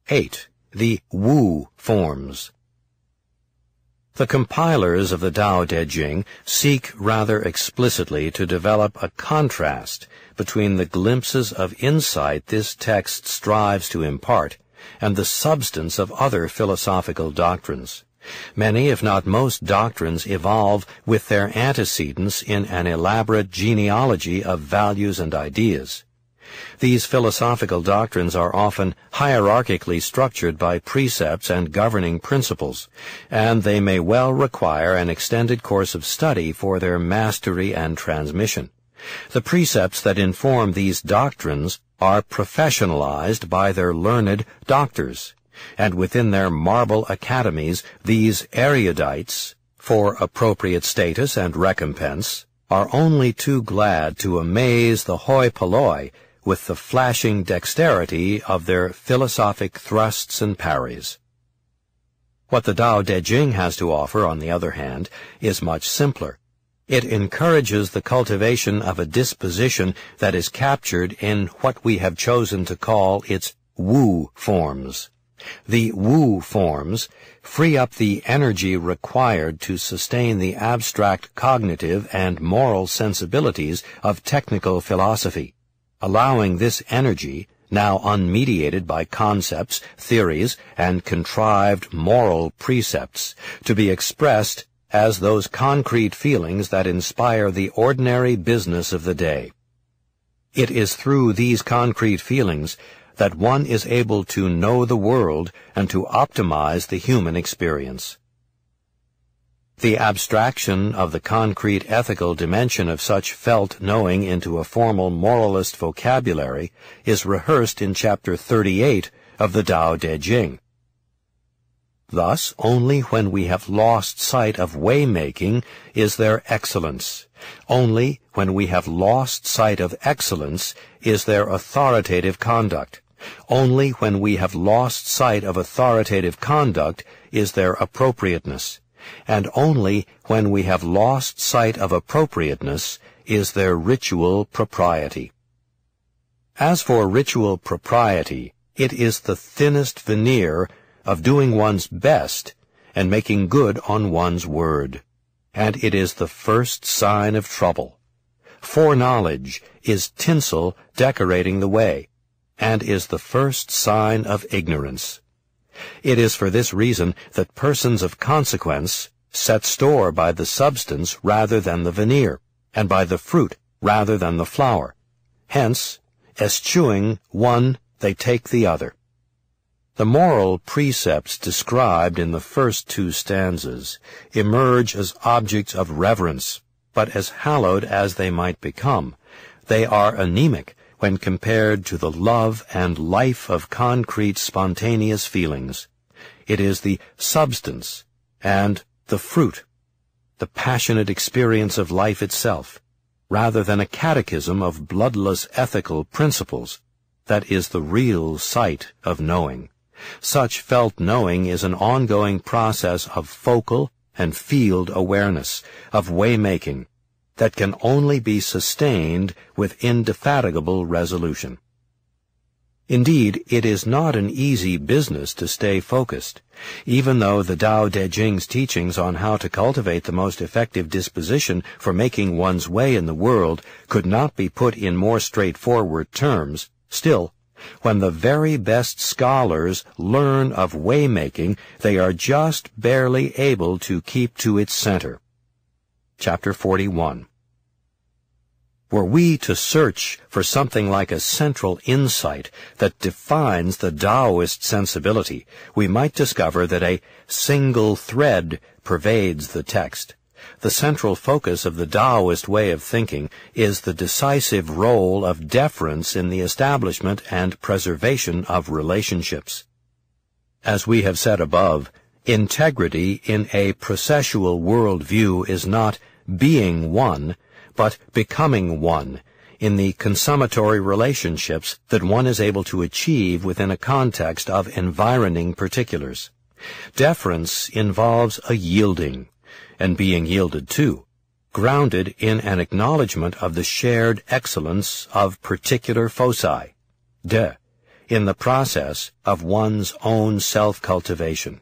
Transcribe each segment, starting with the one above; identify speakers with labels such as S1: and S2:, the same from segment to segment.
S1: 8. The Wu forms. The compilers of the Tao Te Ching seek rather explicitly to develop a contrast between the glimpses of insight this text strives to impart and the substance of other philosophical doctrines. Many, if not most, doctrines evolve with their antecedents in an elaborate genealogy of values and ideas. These philosophical doctrines are often hierarchically structured by precepts and governing principles, and they may well require an extended course of study for their mastery and transmission. The precepts that inform these doctrines are professionalized by their learned doctors, and within their marble academies these erudites, for appropriate status and recompense, are only too glad to amaze the hoi polloi with the flashing dexterity of their philosophic thrusts and parries. What the Tao Te Ching has to offer, on the other hand, is much simpler. It encourages the cultivation of a disposition that is captured in what we have chosen to call its Wu forms. The Wu forms free up the energy required to sustain the abstract cognitive and moral sensibilities of technical philosophy, allowing this energy, now unmediated by concepts, theories, and contrived moral precepts, to be expressed as those concrete feelings that inspire the ordinary business of the day. It is through these concrete feelings that one is able to know the world and to optimize the human experience. The abstraction of the concrete ethical dimension of such felt knowing into a formal moralist vocabulary is rehearsed in Chapter 38 of the Tao Te Ching. Thus, only when we have lost sight of way-making is there excellence. Only when we have lost sight of excellence is there authoritative conduct. Only when we have lost sight of authoritative conduct is there appropriateness. And only when we have lost sight of appropriateness is there ritual propriety. As for ritual propriety, it is the thinnest veneer of doing one's best and making good on one's word, and it is the first sign of trouble. Foreknowledge is tinsel decorating the way, and is the first sign of ignorance. It is for this reason that persons of consequence set store by the substance rather than the veneer, and by the fruit rather than the flower. Hence, eschewing one, they take the other. The moral precepts described in the first two stanzas emerge as objects of reverence, but as hallowed as they might become, they are anemic when compared to the love and life of concrete spontaneous feelings. It is the substance and the fruit, the passionate experience of life itself, rather than a catechism of bloodless ethical principles, that is the real sight of knowing. Such felt knowing is an ongoing process of focal and field awareness, of way-making, that can only be sustained with indefatigable resolution. Indeed, it is not an easy business to stay focused, even though the Tao Te Ching's teachings on how to cultivate the most effective disposition for making one's way in the world could not be put in more straightforward terms. Still, when the very best scholars learn of way-making, they are just barely able to keep to its center. Chapter 41. Were we to search for something like a central insight that defines the Taoist sensibility, we might discover that a single thread pervades the text. The central focus of the Taoist way of thinking is the decisive role of deference in the establishment and preservation of relationships. As we have said above, integrity in a processual worldview is not being one, but becoming one in the consummatory relationships that one is able to achieve within a context of environing particulars. Deference involves a yielding, and being yielded to, grounded in an acknowledgment of the shared excellence of particular foci. in the process of one's own self-cultivation.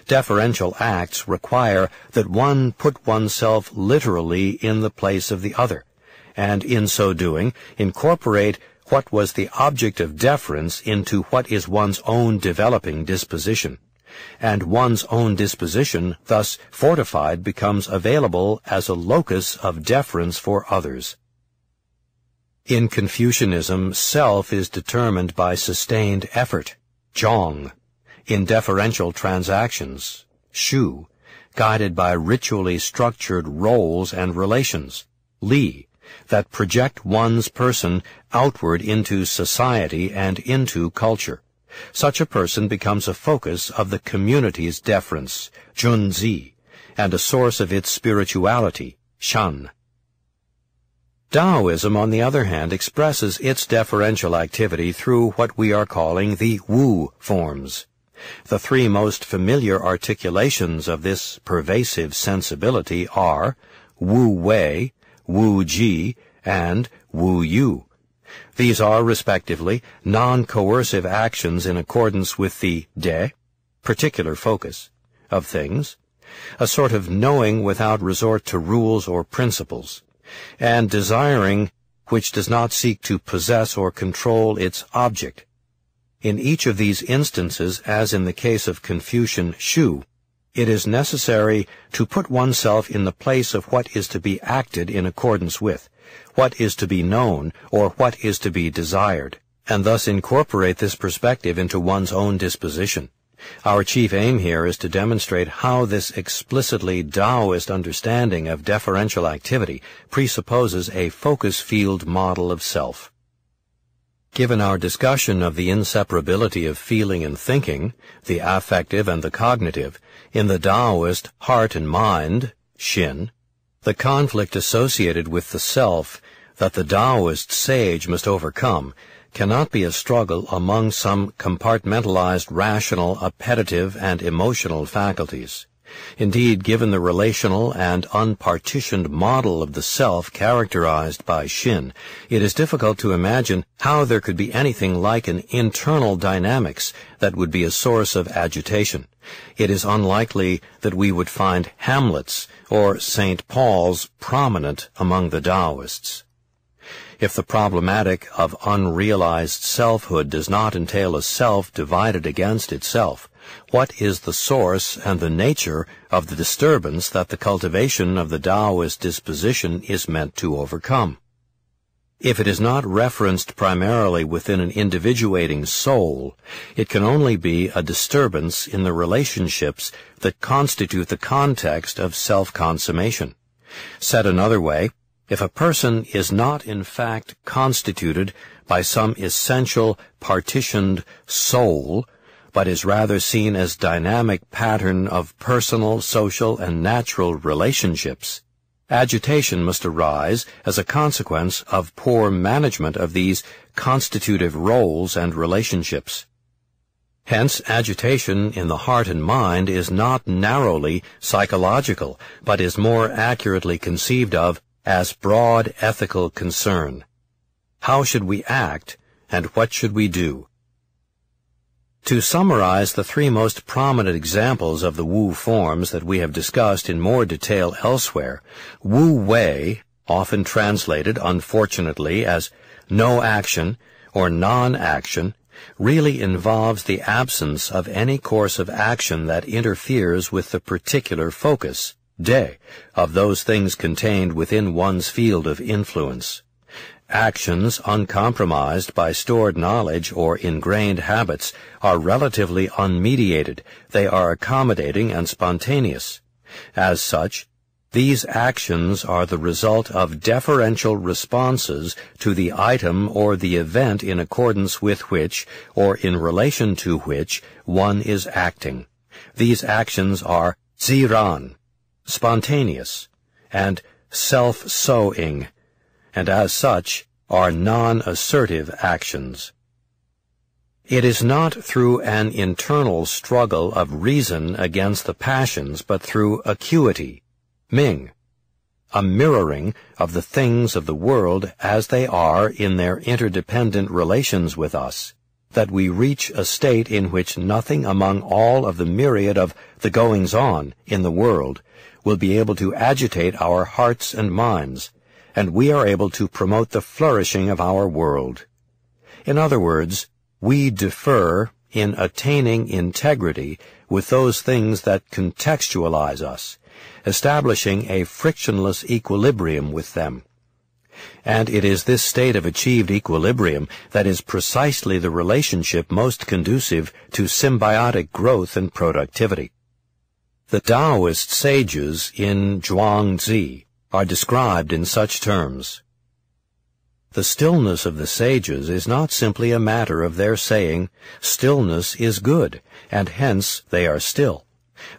S1: Deferential acts require that one put oneself literally in the place of the other, and in so doing incorporate what was the object of deference into what is one's own developing disposition, and one's own disposition, thus fortified, becomes available as a locus of deference for others. In Confucianism, self is determined by sustained effort, zhong. In deferential transactions, shu, guided by ritually structured roles and relations, li, that project one's person outward into society and into culture. Such a person becomes a focus of the community's deference, junzi, and a source of its spirituality, shan. Taoism, on the other hand, expresses its deferential activity through what we are calling the wu forms. The three most familiar articulations of this pervasive sensibility are wu wei, wu ji, and wu yu. These are, respectively, non-coercive actions in accordance with the de, particular focus, of things, a sort of knowing without resort to rules or principles, and desiring which does not seek to possess or control its object. In each of these instances, as in the case of Confucian shu, it is necessary to put oneself in the place of what is to be acted in accordance with, what is to be known, or what is to be desired, and thus incorporate this perspective into one's own disposition. Our chief aim here is to demonstrate how this explicitly Taoist understanding of deferential activity presupposes a focus field model of self. Given our discussion of the inseparability of feeling and thinking, the affective and the cognitive, in the Taoist heart and mind, Xin, the conflict associated with the self that the Taoist sage must overcome cannot be a struggle among some compartmentalized rational, appetitive, and emotional faculties. Indeed, given the relational and unpartitioned model of the self characterized by Xin, it is difficult to imagine how there could be anything like an internal dynamics that would be a source of agitation. It is unlikely that we would find Hamlet's or St. Paul's prominent among the Taoists. If the problematic of unrealized selfhood does not entail a self divided against itself, what is the source and the nature of the disturbance that the cultivation of the Taoist disposition is meant to overcome? If it is not referenced primarily within an individuating soul, it can only be a disturbance in the relationships that constitute the context of self-consummation. Said another way, if a person is not in fact constituted by some essential partitioned soul, but is rather seen as dynamic pattern of personal, social, and natural relationships, agitation must arise as a consequence of poor management of these constitutive roles and relationships. Hence, agitation in the heart and mind is not narrowly psychological, but is more accurately conceived of as broad ethical concern. How should we act, and what should we do? To summarize the three most prominent examples of the Wu forms that we have discussed in more detail elsewhere, Wu Wei, often translated, unfortunately, as no action or non-action, really involves the absence of any course of action that interferes with the particular focus, de, of those things contained within one's field of influence. Actions uncompromised by stored knowledge or ingrained habits are relatively unmediated. They are accommodating and spontaneous. As such, these actions are the result of deferential responses to the item or the event in accordance with which, or in relation to which, one is acting. These actions are ziran, spontaneous, and self-sowing, and as such are non-assertive actions. It is not through an internal struggle of reason against the passions, but through acuity, ming, a mirroring of the things of the world as they are in their interdependent relations with us, that we reach a state in which nothing among all of the myriad of the goings-on in the world will be able to agitate our hearts and minds, and we are able to promote the flourishing of our world. In other words, we defer in attaining integrity with those things that contextualize us, establishing a frictionless equilibrium with them. And it is this state of achieved equilibrium that is precisely the relationship most conducive to symbiotic growth and productivity. The Taoist sages in Zhuangzi are described in such terms. The stillness of the sages is not simply a matter of their saying, "Stillness is good," and hence they are still.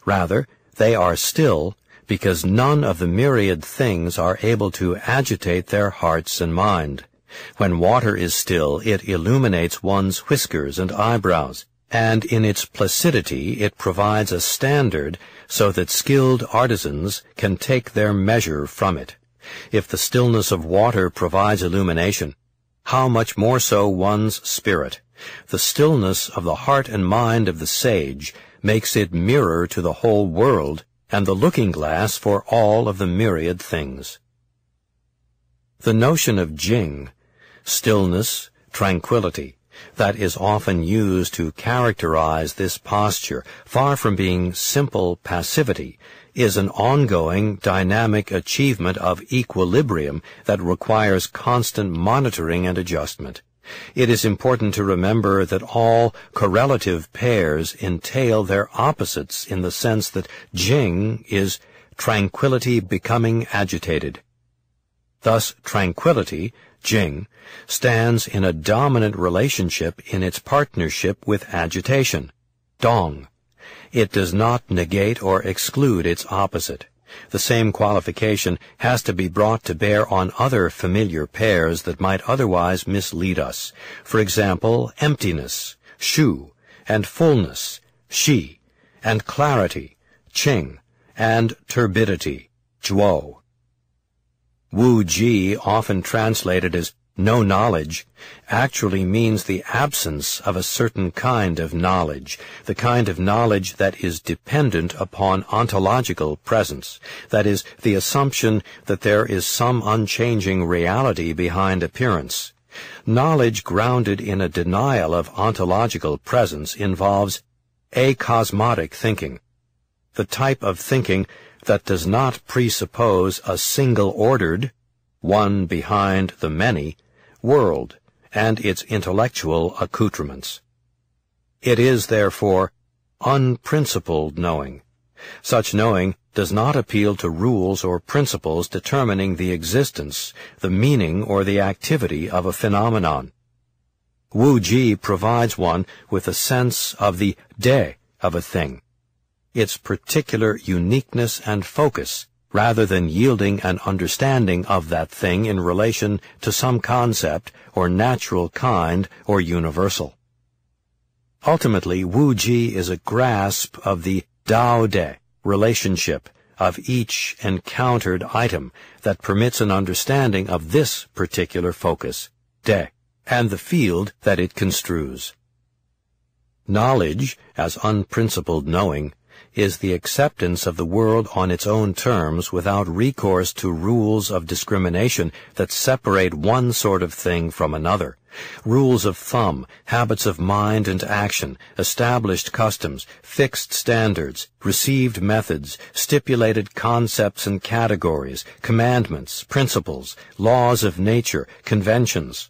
S1: Rather, they are still because none of the myriad things are able to agitate their hearts and mind. When water is still, it illuminates one's whiskers and eyebrows, and in its placidity it provides a standard so that skilled artisans can take their measure from it. If the stillness of water provides illumination, how much more so one's spirit? The stillness of the heart and mind of the sage makes it mirror to the whole world and the looking-glass for all of the myriad things. The notion of Jing, stillness, tranquility, that is often used to characterize this posture, far from being simple passivity, is an ongoing, dynamic achievement of equilibrium that requires constant monitoring and adjustment. It is important to remember that all correlative pairs entail their opposites in the sense that Jing is tranquility becoming agitated. Thus, tranquility, Jing, stands in a dominant relationship in its partnership with agitation, Dong. It does not negate or exclude its opposite. The same qualification has to be brought to bear on other familiar pairs that might otherwise mislead us. For example, emptiness, Shu, and fullness, Shi, and clarity, Qing, and turbidity, Zhuo. Wu Ji, often translated as no knowledge, actually means the absence of a certain kind of knowledge, the kind of knowledge that is dependent upon ontological presence, that is, the assumption that there is some unchanging reality behind appearance. Knowledge grounded in a denial of ontological presence involves acosmotic thinking, the type of thinking that does not presuppose a single-ordered, one behind the many, world and its intellectual accoutrements. It is, therefore, unprincipled knowing. Such knowing does not appeal to rules or principles determining the existence, the meaning, or the activity of a phenomenon. Wu Ji provides one with a sense of the de of a thing, its particular uniqueness and focus, rather than yielding an understanding of that thing in relation to some concept or natural kind or universal. Ultimately, Wu Ji is a grasp of the Dao De relationship of each encountered item that permits an understanding of this particular focus, De, and the field that it construes. Knowledge, as unprincipled knowing, is the acceptance of the world on its own terms without recourse to rules of discrimination that separate one sort of thing from another. Rules of thumb, habits of mind and action, established customs, fixed standards, received methods, stipulated concepts and categories, commandments, principles, laws of nature, conventions.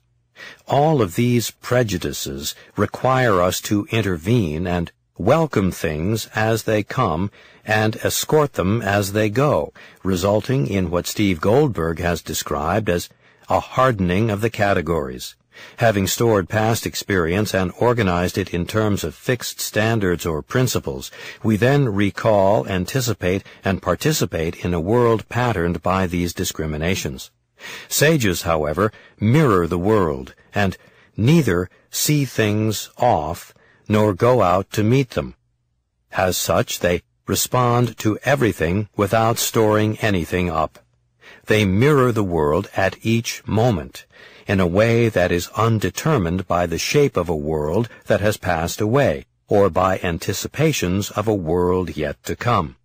S1: All of these prejudices require us to intervene and welcome things as they come and escort them as they go, resulting in what Steve Goldberg has described as a hardening of the categories. Having stored past experience and organized it in terms of fixed standards or principles, we then recall, anticipate, and participate in a world patterned by these discriminations. Sages, however, mirror the world, and neither see things off nor go out to meet them. As such, they respond to everything without storing anything up. They mirror the world at each moment. in a way that is undetermined by the shape of a world that has passed away, or by anticipations of a world yet to come.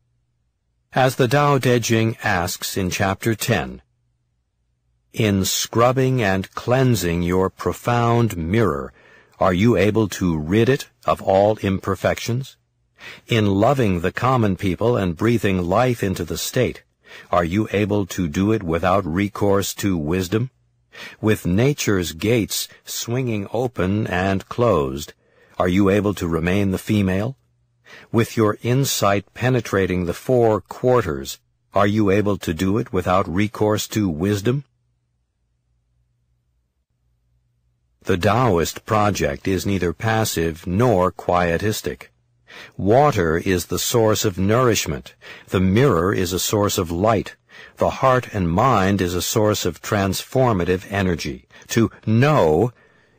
S1: As the Tao Te Ching asks in Chapter 10, "In scrubbing and cleansing your profound mirror, are you able to rid it of all imperfections? In loving the common people and breathing life into the state, are you able to do it without recourse to wisdom? With nature's gates swinging open and closed, are you able to remain the female? With your insight penetrating the 4 quarters, are you able to do it without recourse to wisdom?" The Taoist project is neither passive nor quietistic. Water is the source of nourishment. The mirror is a source of light. The heart and mind is a source of transformative energy. To know,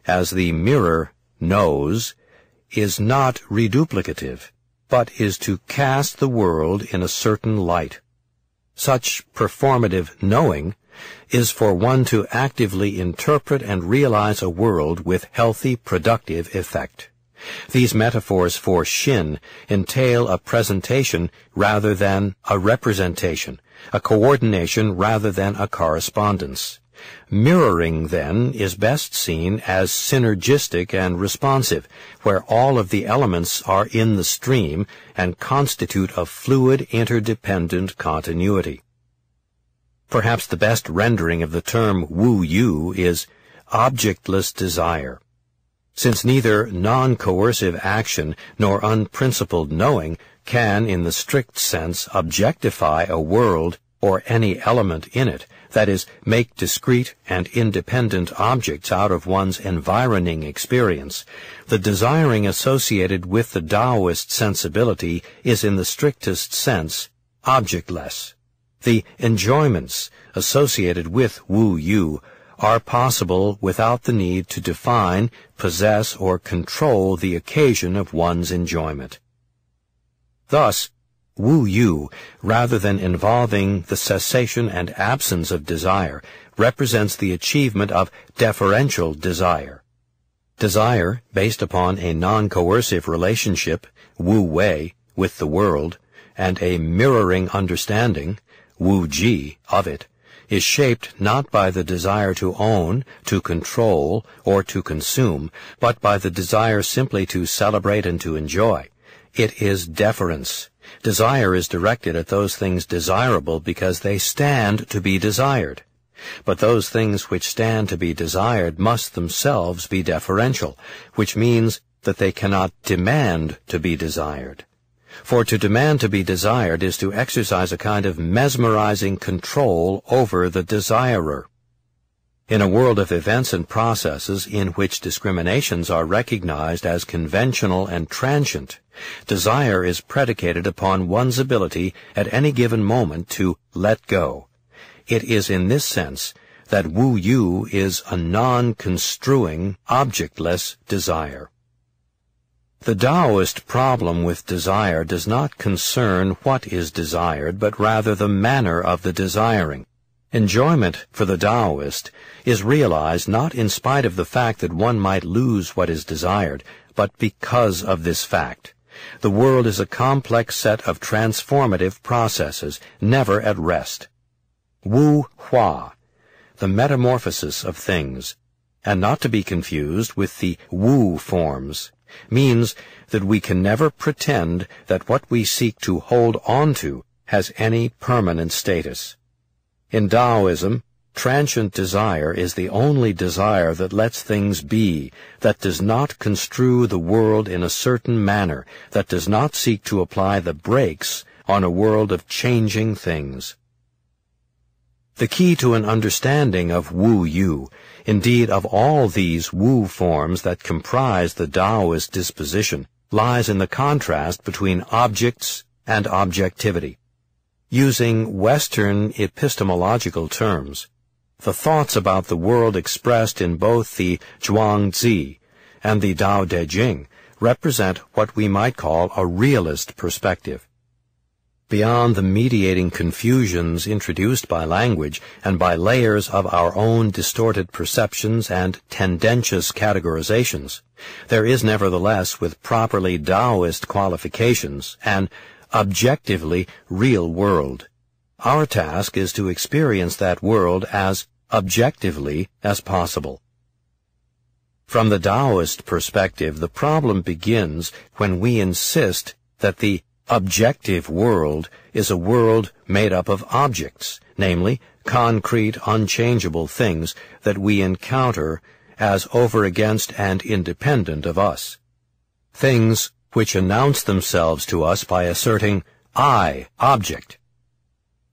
S1: as the mirror knows, is not reduplicative, but is to cast the world in a certain light. Such performative knowing is for one to actively interpret and realize a world with healthy, productive effect. These metaphors for Shin entail a presentation rather than a representation, a coordination rather than a correspondence. Mirroring, then, is best seen as synergistic and responsive, where all of the elements are in the stream and constitute a fluid, interdependent continuity. Perhaps the best rendering of the term Wu-Yu is objectless desire. Since neither non-coercive action nor unprincipled knowing can, in the strict sense, objectify a world or any element in it, that is, make discrete and independent objects out of one's environing experience, the desiring associated with the Taoist sensibility is, in the strictest sense, objectless. The enjoyments associated with Wu-Yu are possible without the need to define, possess, or control the occasion of one's enjoyment. Thus, Wu-Yu, rather than involving the cessation and absence of desire, represents the achievement of deferential desire. Desire, based upon a non-coercive relationship, Wu-Wei, with the world, and a mirroring understanding, Wu-Ji, of it, is shaped not by the desire to own, to control, or to consume, but by the desire simply to celebrate and to enjoy. It is deference. Desire is directed at those things desirable because they stand to be desired. But those things which stand to be desired must themselves be deferential, which means that they cannot demand to be desired. For to demand to be desired is to exercise a kind of mesmerizing control over the desirer. In a world of events and processes in which discriminations are recognized as conventional and transient, desire is predicated upon one's ability at any given moment to let go. It is in this sense that Wu-Yu is a non-construing, objectless desire. The Taoist problem with desire does not concern what is desired, but rather the manner of the desiring. Enjoyment, for the Taoist, is realized not in spite of the fact that one might lose what is desired, but because of this fact. The world is a complex set of transformative processes, never at rest. Wu-Hua, the metamorphosis of things, and not to be confused with the Wu forms, means that we can never pretend that what we seek to hold on to has any permanent status. In Taoism, transient desire is the only desire that lets things be, that does not construe the world in a certain manner, that does not seek to apply the brakes on a world of changing things. The key to an understanding of Wu-Yu, indeed of all these Wu forms that comprise the Taoist disposition, lies in the contrast between objects and objectivity. Using Western epistemological terms, the thoughts about the world expressed in both the Zhuangzi and the Tao Te Ching represent what we might call a realist perspective. beyond the mediating confusions introduced by language and by layers of our own distorted perceptions and tendentious categorizations, there is nevertheless, with properly Taoist qualifications, an objectively real world. Our task is to experience that world as objectively as possible. From the Taoist perspective, the problem begins when we insist that the objective world is a world made up of objects, namely, concrete, unchangeable things that we encounter as over against and independent of us. Things which announce themselves to us by asserting, I, object.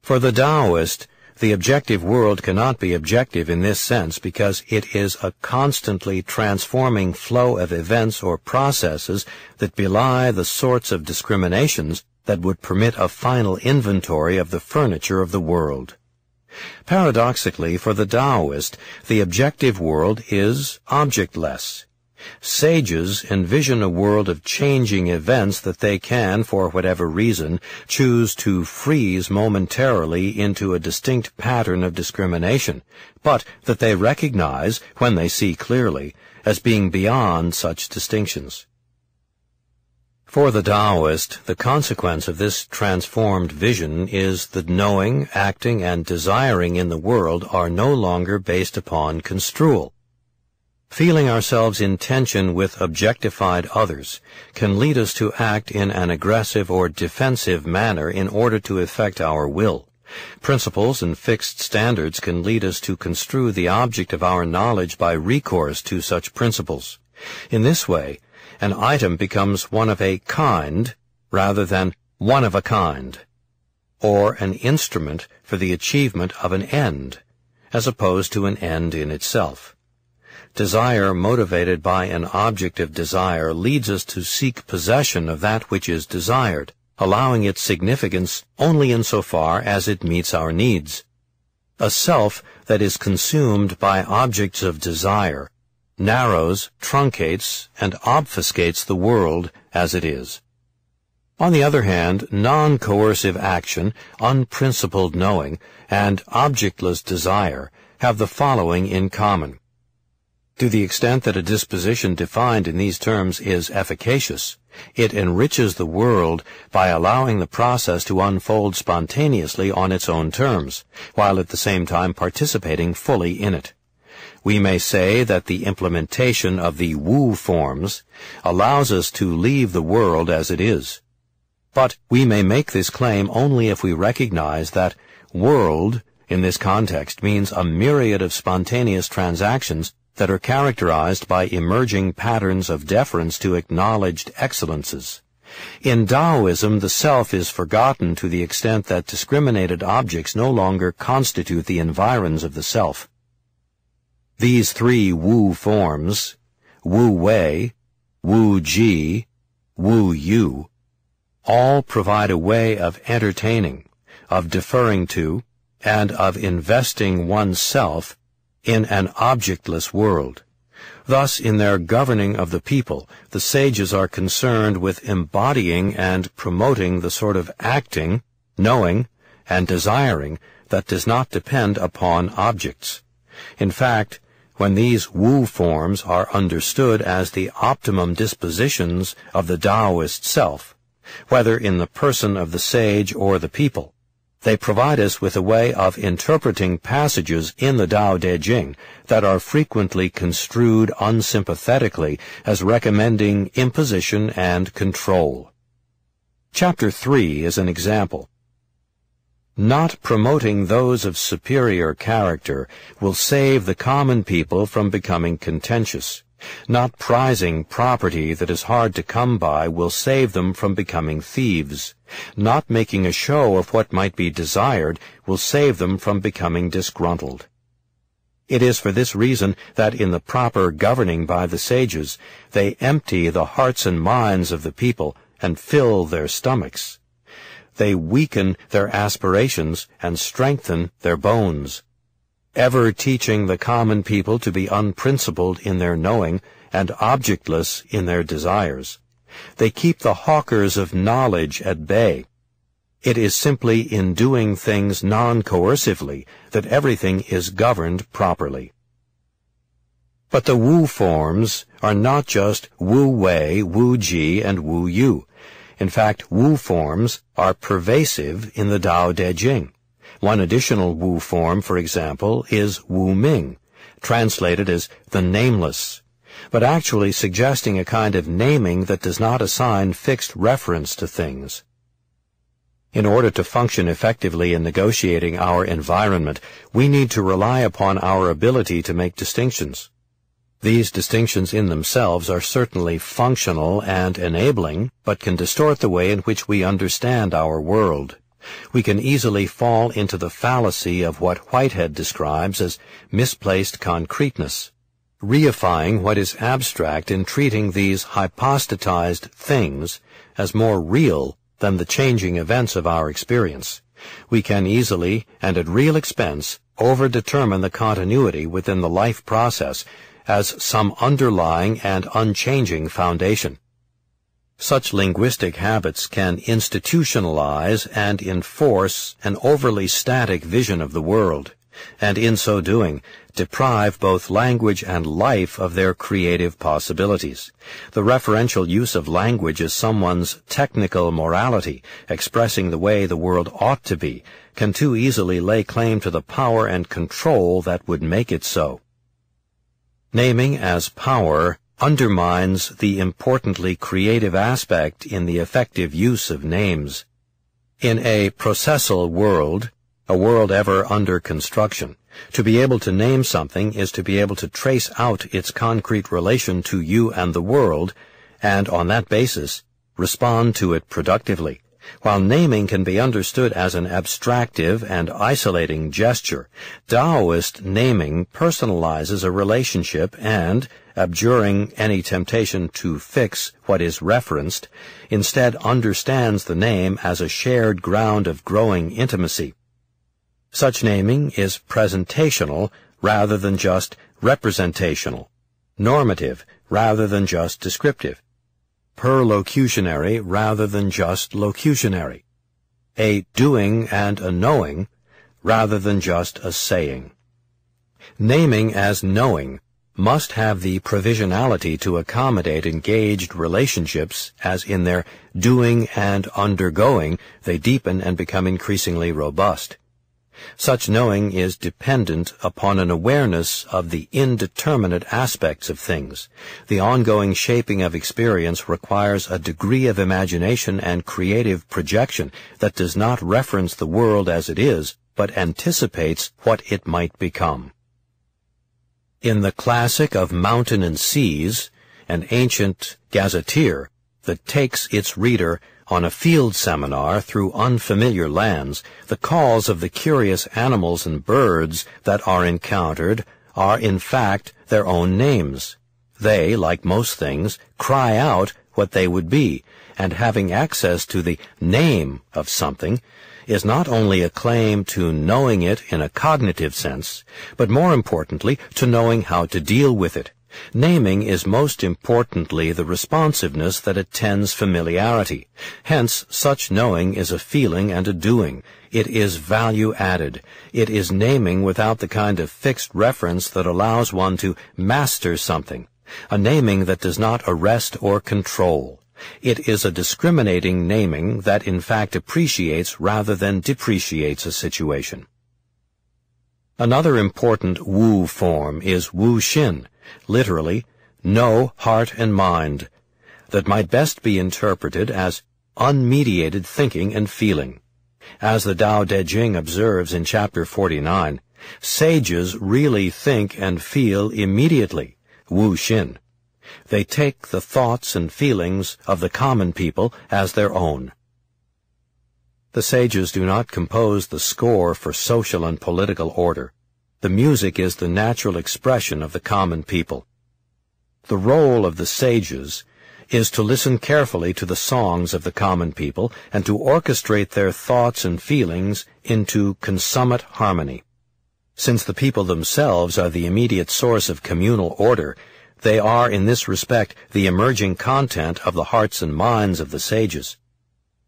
S1: For the Taoist, the objective world cannot be objective in this sense because it is a constantly transforming flow of events or processes that belie the sorts of discriminations that would permit a final inventory of the furniture of the world. Paradoxically, for the Taoist, the objective world is objectless. Sages envision a world of changing events that they can, for whatever reason, choose to freeze momentarily into a distinct pattern of discrimination, but that they recognize, when they see clearly, as being beyond such distinctions. For the Taoist, the consequence of this transformed vision is that knowing, acting, and desiring in the world are no longer based upon construal. Feeling ourselves in tension with objectified others can lead us to act in an aggressive or defensive manner in order to effect our will. Principles and fixed standards can lead us to construe the object of our knowledge by recourse to such principles. In this way, an item becomes one of a kind rather than one of a kind, or an instrument for the achievement of an end, as opposed to an end in itself. Desire motivated by an object of desire leads us to seek possession of that which is desired, allowing its significance only insofar as it meets our needs. A self that is consumed by objects of desire narrows, truncates, and obfuscates the world as it is. On the other hand, non-coercive action, unprincipled knowing, and objectless desire have the following in common. To the extent that a disposition defined in these terms is efficacious, it enriches the world by allowing the process to unfold spontaneously on its own terms, while at the same time participating fully in it. We may say that the implementation of the Wu forms allows us to leave the world as it is. But we may make this claim only if we recognize that world, in this context, means a myriad of spontaneous transactions that are characterized by emerging patterns of deference to acknowledged excellences. In Taoism, the self is forgotten to the extent that discriminated objects no longer constitute the environs of the self. These three Wu forms, Wu Wei, Wu Ji, Wu Yu, all provide a way of entertaining, of deferring to, and of investing oneself in an objectless world. Thus, in their governing of the people, the sages are concerned with embodying and promoting the sort of acting, knowing, and desiring that does not depend upon objects. In fact, when these Wu forms are understood as the optimum dispositions of the Taoist self, whether in the person of the sage or the people, they provide us with a way of interpreting passages in the Tao Te Ching that are frequently construed unsympathetically as recommending imposition and control. Chapter 3 is an example. Not promoting those of superior character will save the common people from becoming contentious. Not prizing property that is hard to come by will save them from becoming thieves. Not making a show of what might be desired will save them from becoming disgruntled. It is for this reason that in the proper governing by the sages, they empty the hearts and minds of the people and fill their stomachs. They weaken their aspirations and strengthen their bones, ever teaching the common people to be unprincipled in their knowing and objectless in their desires. They keep the hawkers of knowledge at bay. It is simply in doing things non-coercively that everything is governed properly. But the Wu forms are not just Wu Wei, Wu Ji, and Wu Yu. In fact, Wu forms are pervasive in the Tao Te Ching. One additional Wu form, for example, is Wu Ming, translated as the nameless, but actually suggesting a kind of naming that does not assign fixed reference to things. In order to function effectively in negotiating our environment, we need to rely upon our ability to make distinctions. These distinctions in themselves are certainly functional and enabling, but can distort the way in which we understand our world. We can easily fall into the fallacy of what Whitehead describes as misplaced concreteness, reifying what is abstract and treating these hypostatized things as more real than the changing events of our experience. We can easily, and at real expense, overdetermine the continuity within the life process as some underlying and unchanging foundation. Such linguistic habits can institutionalize and enforce an overly static vision of the world, and in so doing, deprive both language and life of their creative possibilities. The referential use of language as someone's technical morality, expressing the way the world ought to be, can too easily lay claim to the power and control that would make it so. Naming as power undermines the importantly creative aspect in the effective use of names. In a processal world, a world ever under construction, to be able to name something is to be able to trace out its concrete relation to you and the world, and on that basis, respond to it productively. While naming can be understood as an abstractive and isolating gesture, Taoist naming personalizes a relationship and, abjuring any temptation to fix what is referenced, instead understands the name as a shared ground of growing intimacy. Such naming is presentational rather than just representational, normative rather than just descriptive, perlocutionary rather than just locutionary, a doing and a knowing rather than just a saying. Naming as knowing must have the provisionality to accommodate engaged relationships as in their doing and undergoing they deepen and become increasingly robust. Such knowing is dependent upon an awareness of the indeterminate aspects of things. The ongoing shaping of experience requires a degree of imagination and creative projection that does not reference the world as it is, but anticipates what it might become. In the classic of Mountain and Seas, an ancient gazetteer that takes its reader on a field seminar through unfamiliar lands, the calls of the curious animals and birds that are encountered are in fact their own names. They, like most things, cry out what they would be, and having access to the name of something is not only a claim to knowing it in a cognitive sense, but more importantly to knowing how to deal with it. Naming is most importantly the responsiveness that attends familiarity. Hence, such knowing is a feeling and a doing. It is value added. It is naming without the kind of fixed reference that allows one to master something, a naming that does not arrest or control. It is a discriminating naming that in fact appreciates rather than depreciates a situation. Another important Wu form is Wu Xin, literally, know heart and mind, that might best be interpreted as unmediated thinking and feeling. As the Tao Te Ching observes in chapter 49, sages really think and feel immediately, Wu Xin. They take the thoughts and feelings of the common people as their own. The sages do not compose the score for social and political order. The music is the natural expression of the common people. The role of the sages is to listen carefully to the songs of the common people and to orchestrate their thoughts and feelings into consummate harmony. Since the people themselves are the immediate source of communal order, they are in this respect the emerging content of the hearts and minds of the sages.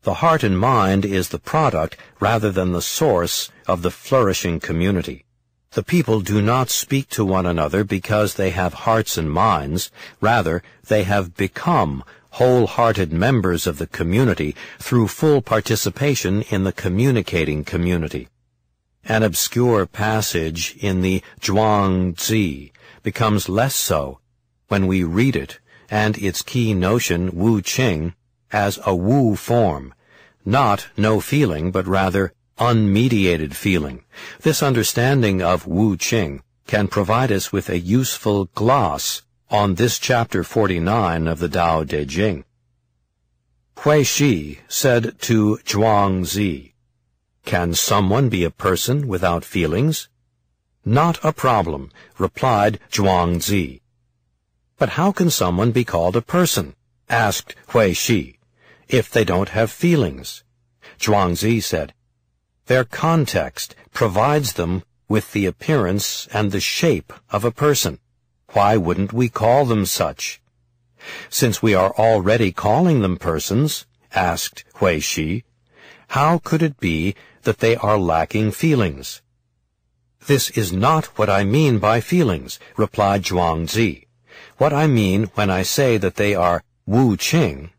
S1: The heart and mind is the product rather than the source of the flourishing community. The people do not speak to one another because they have hearts and minds. Rather, they have become wholehearted members of the community through full participation in the communicating community. An obscure passage in the Zhuangzi becomes less so when we read it and its key notion, Wu Qing, as a Wu form, not no feeling, but rather unmediated feeling. This understanding of Wu Qing can provide us with a useful gloss on this chapter 49 of the Tao Te Ching. Hui Shi said to Zhuangzi, "Can someone be a person without feelings?" "Not a problem," replied Zhuangzi. "But how can someone be called a person?" asked Hui Shi, "if they don't have feelings?" Zhuangzi said, "Their context provides them with the appearance and the shape of a person. Why wouldn't we call them such?" "Since we are already calling them persons," asked Hui Shi, "how could it be that they are lacking feelings?" "This is not what I mean by feelings," replied Zhuangzi. "What I mean when I say that they are Wu Qing,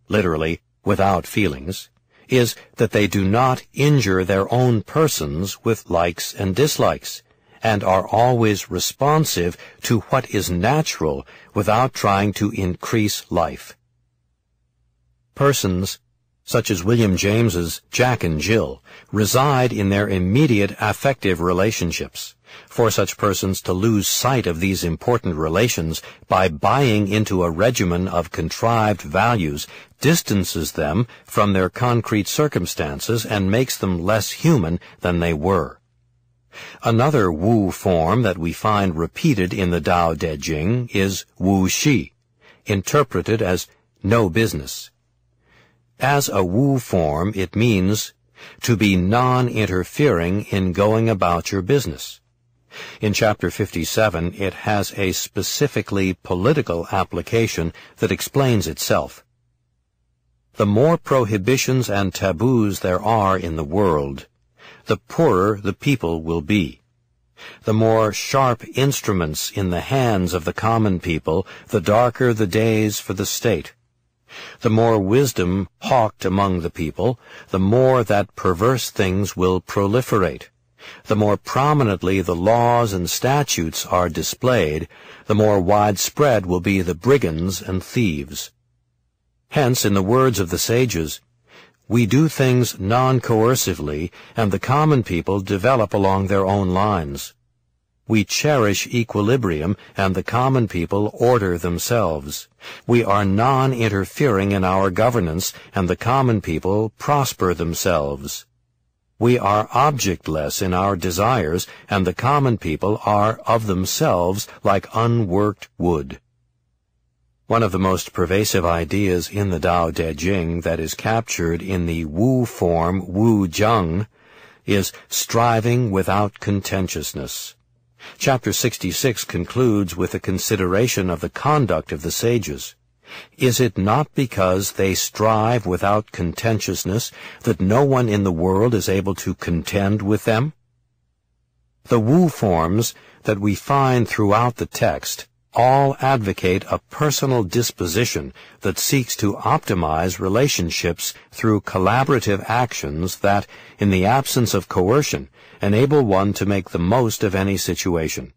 S1: literally without feelings, is that they do not injure their own persons with likes and dislikes, and are always responsive to what is natural without trying to increase life." Persons, such as William James's Jack and Jill, reside in their immediate affective relationships. For such persons to lose sight of these important relations by buying into a regimen of contrived values distances them from their concrete circumstances and makes them less human than they were. Another Wu form that we find repeated in the Tao Te Ching is Wu Shi, interpreted as no business. As a Wu form, it means to be non-interfering in going about your business. In Chapter 57, it has a specifically political application that explains itself. The more prohibitions and taboos there are in the world, the poorer the people will be. The more sharp instruments in the hands of the common people, the darker the days for the state. The more wisdom hawked among the people, the more that perverse things will proliferate. The more prominently the laws and statutes are displayed, the more widespread will be the brigands and thieves. Hence, in the words of the sages, we do things non-coercively, and the common people develop along their own lines. We cherish equilibrium, and the common people order themselves. We are non-interfering in our governance, and the common people prosper themselves. We are objectless in our desires, and the common people are of themselves like unworked wood. One of the most pervasive ideas in the Tao Te Ching that is captured in the Wu form Wu Jiang is striving without contentiousness. Chapter 66 concludes with a consideration of the conduct of the sages. Is it not because they strive without contentiousness that no one in the world is able to contend with them? The Wu forms that we find throughout the text all advocate a personal disposition that seeks to optimize relationships through collaborative actions that, in the absence of coercion, enable one to make the most of any situation.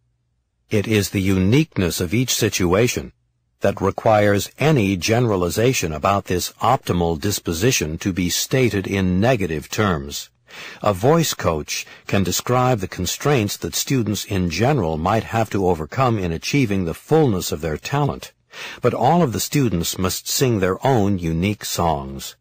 S1: It is the uniqueness of each situation that requires any generalization about this optimal disposition to be stated in negative terms. A voice coach can describe the constraints that students in general might have to overcome in achieving the fullness of their talent, but all of the students must sing their own unique songs.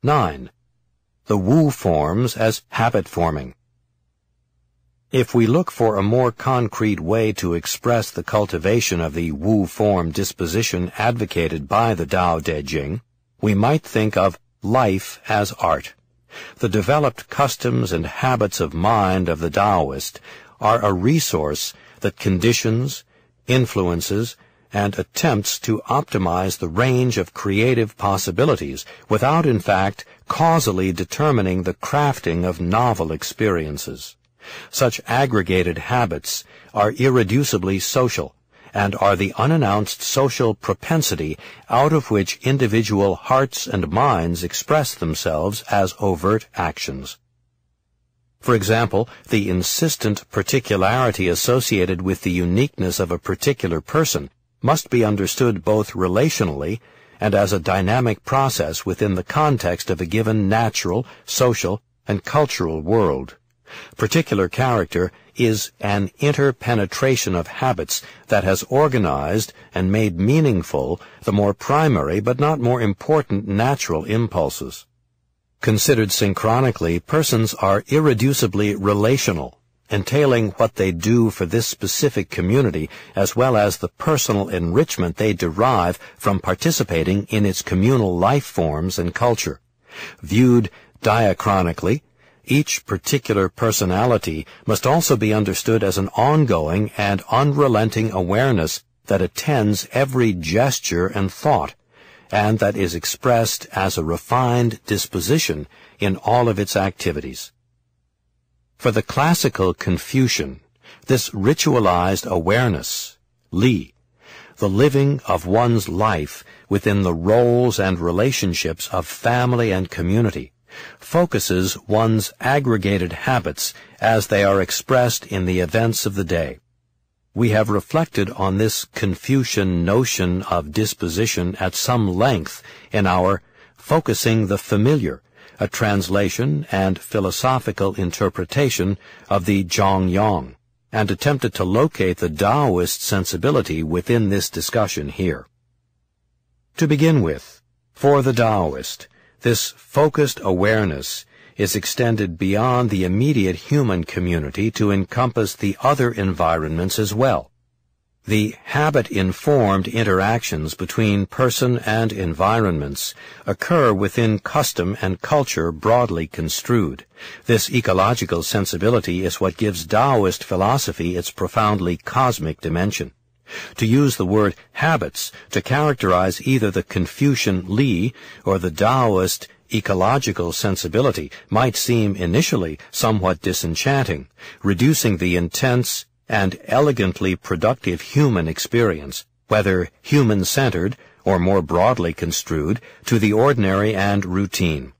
S1: (9) The Wu forms as habit-forming. If we look for a more concrete way to express the cultivation of the Wu form disposition advocated by the Tao Te Ching, we might think of life as art. The developed customs and habits of mind of the Taoist are a resource that conditions, influences, and attempts to optimize the range of creative possibilities without, in fact, causally determining the crafting of novel experiences. Such aggregated habits are irreducibly social, and are the unannounced social propensity out of which individual hearts and minds express themselves as overt actions. For example, the insistent particularity associated with the uniqueness of a particular person must be understood both relationally and as a dynamic process within the context of a given natural, social, and cultural world. Particular character is an interpenetration of habits that has organized and made meaningful the more primary but not more important natural impulses. Considered synchronically, persons are irreducibly relational, entailing what they do for this specific community as well as the personal enrichment they derive from participating in its communal life forms and culture. Viewed diachronically, each particular personality must also be understood as an ongoing and unrelenting awareness that attends every gesture and thought, and that is expressed as a refined disposition in all of its activities. For the classical Confucian, this ritualized awareness, Li, the living of one's life within the roles and relationships of family and community, focuses one's aggregated habits as they are expressed in the events of the day. We have reflected on this Confucian notion of disposition at some length in our Focusing the Familiar, a translation and philosophical interpretation of the Zhongyang, and attempted to locate the Taoist sensibility within this discussion here. To begin with, for the Taoist, this focused awareness is extended beyond the immediate human community to encompass the other environments as well. The habit-informed interactions between person and environments occur within custom and culture broadly construed. This ecological sensibility is what gives Taoist philosophy its profoundly cosmic dimension. To use the word habits to characterize either the Confucian Li or the Taoist ecological sensibility might seem initially somewhat disenchanting, reducing the intense and elegantly productive human experience, whether human-centered or more broadly construed, to the ordinary and routine.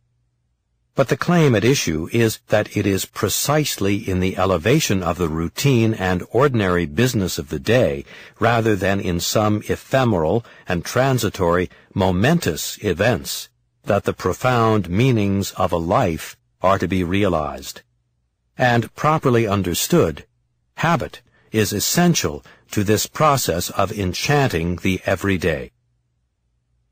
S1: But the claim at issue is that it is precisely in the elevation of the routine and ordinary business of the day, rather than in some ephemeral and transitory momentous events, that the profound meanings of a life are to be realized. And properly understood, habit is essential to this process of enchanting the everyday.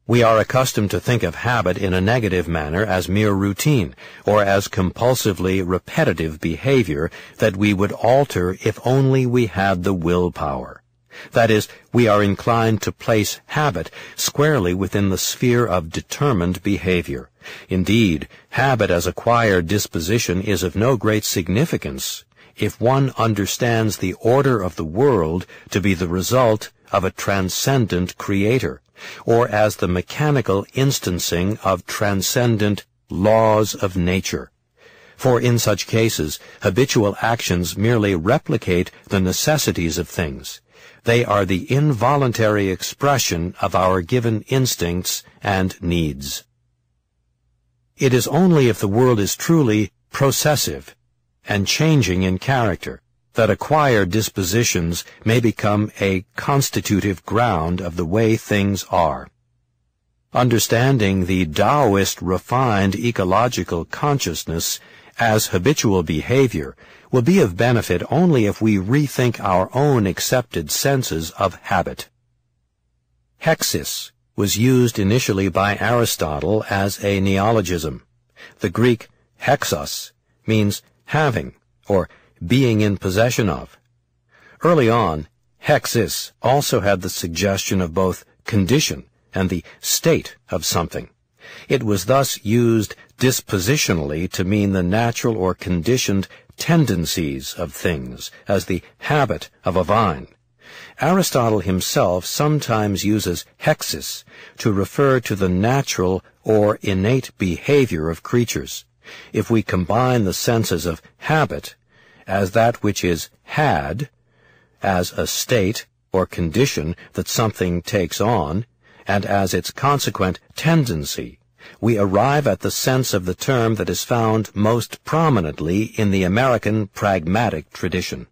S1: We are accustomed to think of habit in a negative manner as mere routine, or as compulsively repetitive behavior that we would alter if only we had the willpower. That is, we are inclined to place habit squarely within the sphere of determined behavior. Indeed, habit as acquired disposition is of no great significance if one understands the order of the world to be the result of a transcendent creator, or as the mechanical instancing of transcendent laws of nature. For in such cases, habitual actions merely replicate the necessities of things. They are the involuntary expression of our given instincts and needs. It is only if the world is truly processive and changing in character that acquired dispositions may become a constitutive ground of the way things are. Understanding the Taoist refined ecological consciousness as habitual behavior will be of benefit only if we rethink our own accepted senses of habit. Hexis was used initially by Aristotle as a neologism. The Greek hexos means having, or being in possession of. Early on, hexis also had the suggestion of both condition and the state of something. It was thus used dispositionally to mean the natural or conditioned tendencies of things, as the habit of a vine. Aristotle himself sometimes uses hexis to refer to the natural or innate behavior of creatures. If we combine the senses of habit as that which is had, as a state or condition that something takes on, and as its consequent tendency, we arrive at the sense of the term that is found most prominently in the American pragmatic tradition.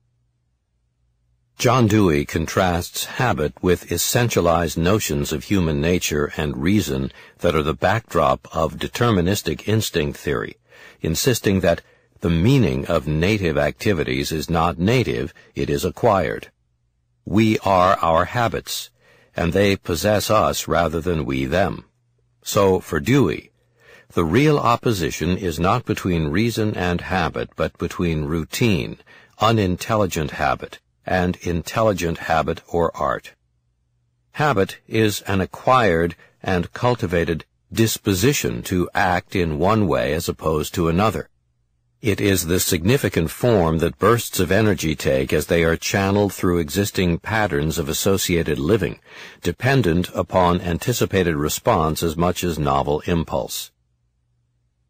S1: John Dewey contrasts habit with essentialized notions of human nature and reason that are the backdrop of deterministic instinct theory, insisting that the meaning of native activities is not native, it is acquired. We are our habits, and they possess us rather than we them. So, for Dewey, the real opposition is not between reason and habit, but between routine, unintelligent habit, and intelligent habit or art. Habit is an acquired and cultivated disposition to act in one way as opposed to another. It is the significant form that bursts of energy take as they are channeled through existing patterns of associated living, dependent upon anticipated response as much as novel impulse.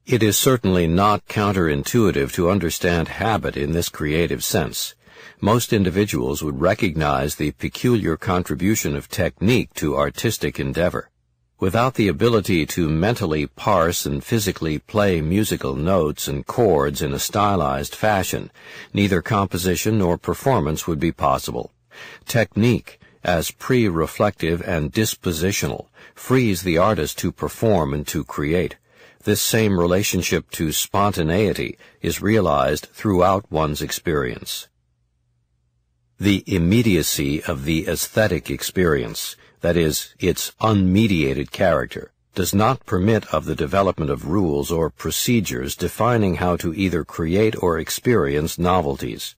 S1: It is certainly not counterintuitive to understand habit in this creative sense. Most individuals would recognize the peculiar contribution of technique to artistic endeavor. Without the ability to mentally parse and physically play musical notes and chords in a stylized fashion, neither composition nor performance would be possible. Technique, as pre-reflective and dispositional, frees the artist to perform and to create. This same relationship to spontaneity is realized throughout one's experience. The immediacy of the aesthetic experience, that is, its unmediated character, does not permit of the development of rules or procedures defining how to either create or experience novelties.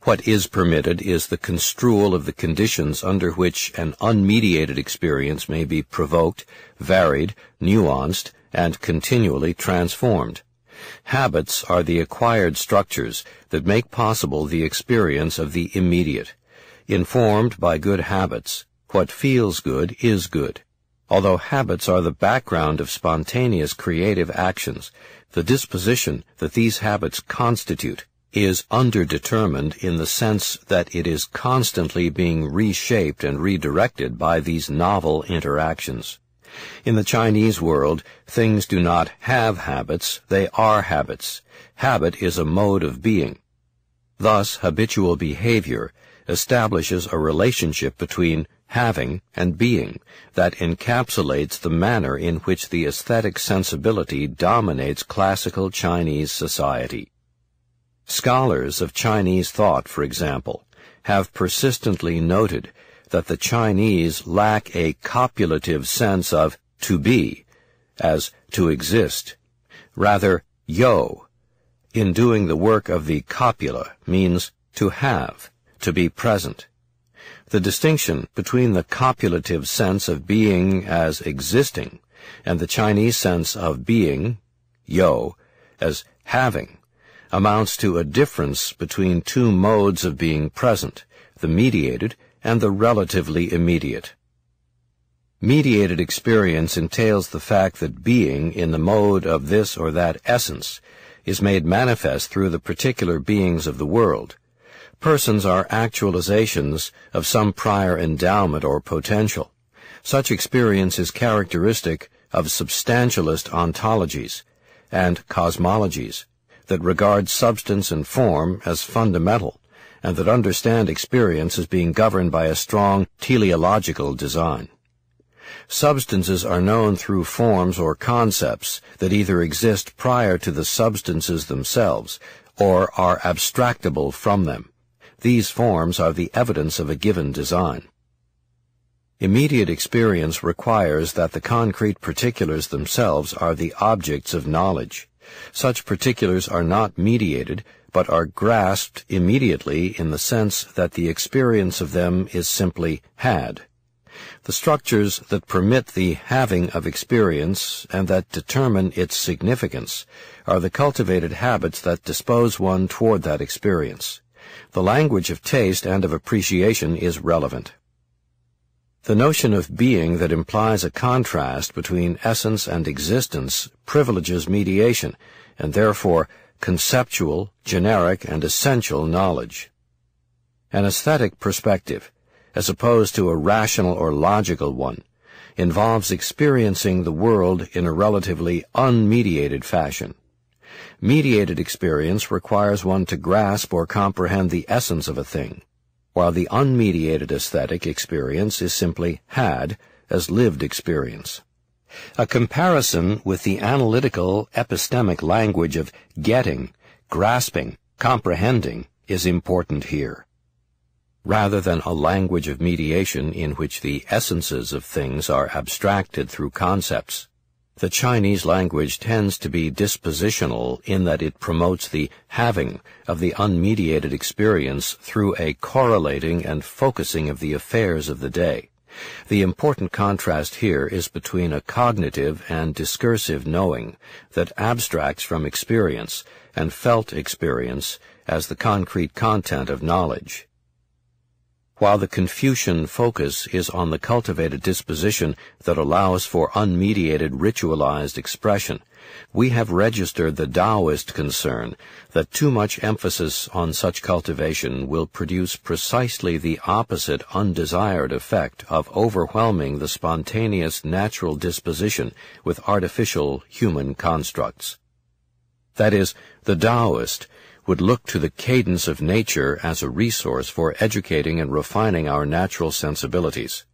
S1: What is permitted is the construal of the conditions under which an unmediated experience may be provoked, varied, nuanced, and continually transformed. Habits are the acquired structures that make possible the experience of the immediate. Informed by good habits, what feels good is good. Although habits are the background of spontaneous creative actions, the disposition that these habits constitute is underdetermined in the sense that it is constantly being reshaped and redirected by these novel interactions. In the Chinese world, things do not have habits, they are habits. Habit is a mode of being. Thus, habitual behavior establishes a relationship between having and being that encapsulates the manner in which the aesthetic sensibility dominates classical Chinese society. Scholars of Chinese thought, for example, have persistently noted that the Chinese lack a copulative sense of to be, as to exist. Rather, yo, in doing the work of the copula, means to have, to be present. The distinction between the copulative sense of being as existing and the Chinese sense of being, yo, as having, amounts to a difference between two modes of being present, the mediated and the relatively immediate. Mediated experience entails the fact that being in the mode of this or that essence is made manifest through the particular beings of the world. Persons are actualizations of some prior endowment or potential. Such experience is characteristic of substantialist ontologies and cosmologies that regard substance and form as fundamental and that understand experience as being governed by a strong teleological design. Substances are known through forms or concepts that either exist prior to the substances themselves or are abstractable from them. These forms are the evidence of a given design. Immediate experience requires that the concrete particulars themselves are the objects of knowledge. Such particulars are not mediated, but are grasped immediately in the sense that the experience of them is simply had. The structures that permit the having of experience and that determine its significance are the cultivated habits that dispose one toward that experience. The language of taste and of appreciation is relevant. The notion of being that implies a contrast between essence and existence privileges mediation, and therefore conceptual, generic, and essential knowledge. An aesthetic perspective, as opposed to a rational or logical one, involves experiencing the world in a relatively unmediated fashion. Mediated experience requires one to grasp or comprehend the essence of a thing, while the unmediated aesthetic experience is simply had as lived experience. A comparison with the analytical epistemic language of getting, grasping, comprehending is important here. Rather than a language of mediation in which the essences of things are abstracted through concepts, the Chinese language tends to be dispositional in that it promotes the having of the unmediated experience through a correlating and focusing of the affairs of the day. The important contrast here is between a cognitive and discursive knowing that abstracts from experience and felt experience as the concrete content of knowledge. While the Confucian focus is on the cultivated disposition that allows for unmediated ritualized expression, we have registered the Taoist concern that too much emphasis on such cultivation will produce precisely the opposite undesired effect of overwhelming the spontaneous natural disposition with artificial human constructs. That is, the Taoist would look to the cadence of nature as a resource for educating and refining our natural sensibilities.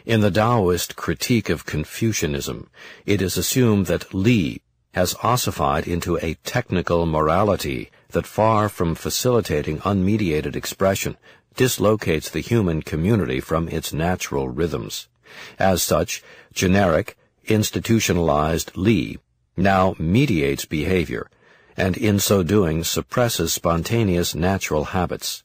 S1: In the Taoist critique of Confucianism, it is assumed that Li has ossified into a technical morality that, far from facilitating unmediated expression, dislocates the human community from its natural rhythms. As such, generic, institutionalized Li now mediates behavior, and in so doing suppresses spontaneous natural habits.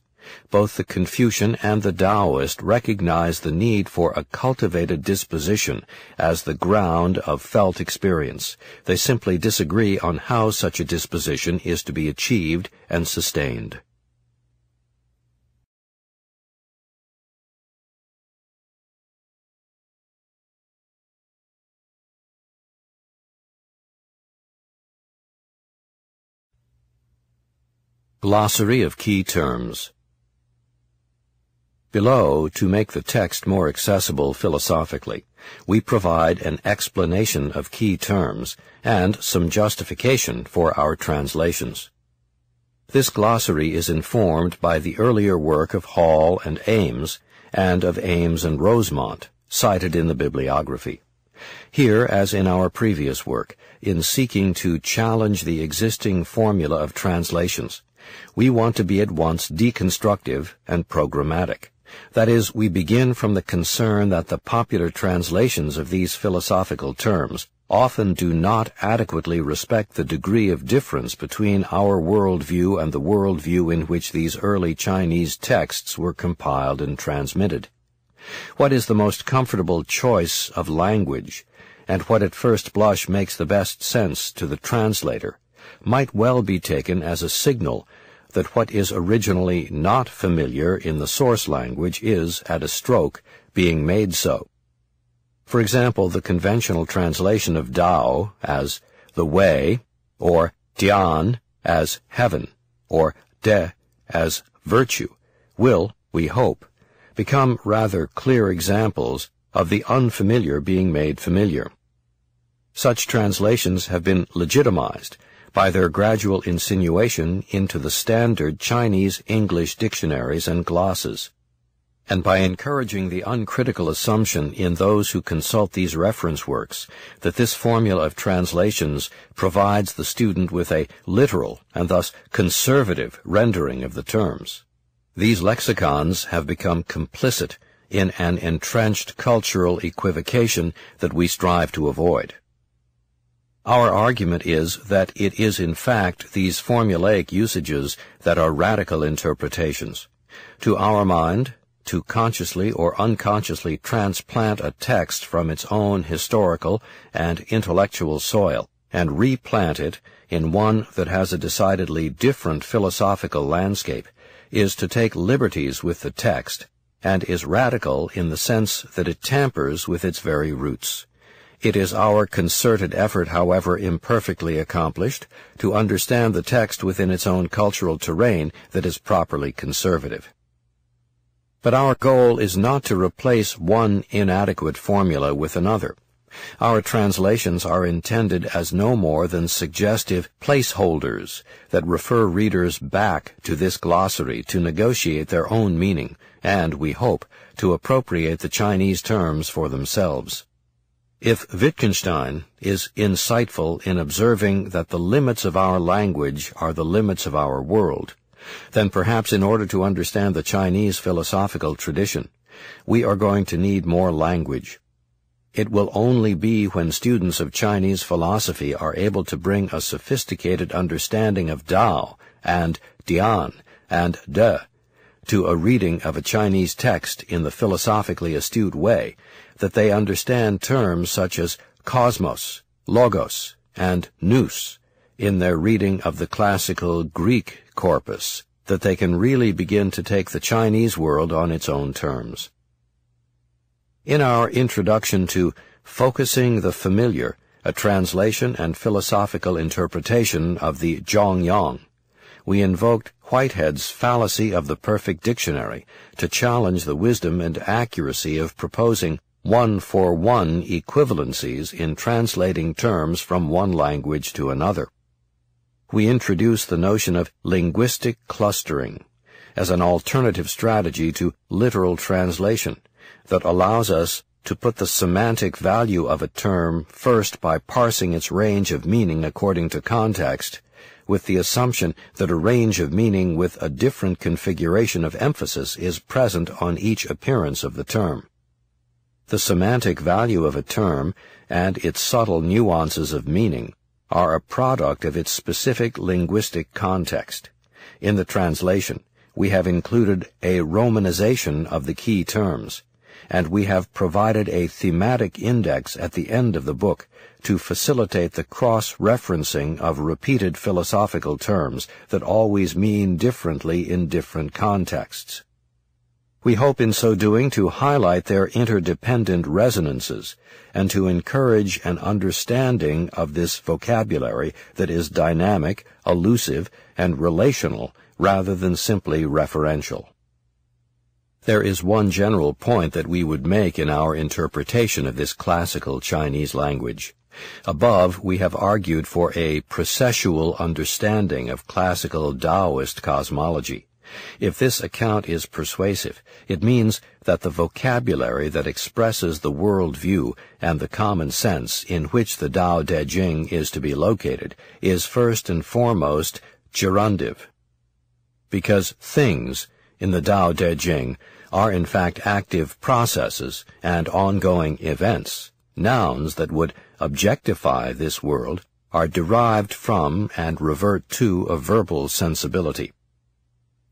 S1: Both the Confucian and the Taoist recognize the need for a cultivated disposition as the ground of felt experience. They simply disagree on how such a disposition is to be achieved and sustained. Glossary of key terms. Below, to make the text more accessible philosophically, we provide an explanation of key terms and some justification for our translations. This glossary is informed by the earlier work of Hall and Ames, and of Ames and Rosemont, cited in the bibliography. Here, as in our previous work, in seeking to challenge the existing formula of translations, we want to be at once deconstructive and programmatic. That is, we begin from the concern that the popular translations of these philosophical terms often do not adequately respect the degree of difference between our worldview and the worldview in which these early Chinese texts were compiled and transmitted. What is the most comfortable choice of language, and what at first blush makes the best sense to the translator, might well be taken as a signal that what is originally not familiar in the source language is, at a stroke, being made so. For example, the conventional translation of Tao as the way, or Tian as heaven, or De as virtue, will, we hope, become rather clear examples of the unfamiliar being made familiar. Such translations have been legitimized by their gradual insinuation into the standard Chinese English dictionaries and glosses, and by encouraging the uncritical assumption in those who consult these reference works that this formula of translations provides the student with a literal and thus conservative rendering of the terms. These lexicons have become complicit in an entrenched cultural equivocation that we strive to avoid. Our argument is that it is in fact these formulaic usages that are radical interpretations. To our mind, to consciously or unconsciously transplant a text from its own historical and intellectual soil and replant it in one that has a decidedly different philosophical landscape is to take liberties with the text and is radical in the sense that it tampers with its very roots. It is our concerted effort, however imperfectly accomplished, to understand the text within its own cultural terrain that is properly conservative. But our goal is not to replace one inadequate formula with another. Our translations are intended as no more than suggestive placeholders that refer readers back to this glossary to negotiate their own meaning and, we hope, to appropriate the Chinese terms for themselves. If Wittgenstein is insightful in observing that the limits of our language are the limits of our world, then perhaps in order to understand the Chinese philosophical tradition, we are going to need more language. It will only be when students of Chinese philosophy are able to bring a sophisticated understanding of Tao and Dian and De to a reading of a Chinese text in the philosophically astute way that they understand terms such as cosmos, logos, and nous in their reading of the classical Greek corpus, that they can really begin to take the Chinese world on its own terms. In our introduction to Focusing the Familiar, a translation and philosophical interpretation of the Zhongyang, we invoked Whitehead's fallacy of the perfect dictionary to challenge the wisdom and accuracy of proposing one-for-one equivalencies in translating terms from one language to another. We introduced the notion of linguistic clustering as an alternative strategy to literal translation that allows us to put the semantic value of a term first by parsing its range of meaning according to context, with the assumption that a range of meaning with a different configuration of emphasis is present on each appearance of the term. The semantic value of a term and its subtle nuances of meaning are a product of its specific linguistic context. In the translation, we have included a romanization of the key terms, and we have provided a thematic index at the end of the book to facilitate the cross-referencing of repeated philosophical terms that always mean differently in different contexts. We hope in so doing to highlight their interdependent resonances and to encourage an understanding of this vocabulary that is dynamic, elusive, and relational rather than simply referential. There is one general point that we would make in our interpretation of this classical Chinese language. Above, we have argued for a processual understanding of classical Taoist cosmology. If this account is persuasive, it means that the vocabulary that expresses the world view and the common sense in which the Tao Te Ching is to be located is first and foremost gerundive. Because things in the Tao Te Ching are in fact active processes and ongoing events, nouns that would objectify this world are derived from and revert to a verbal sensibility.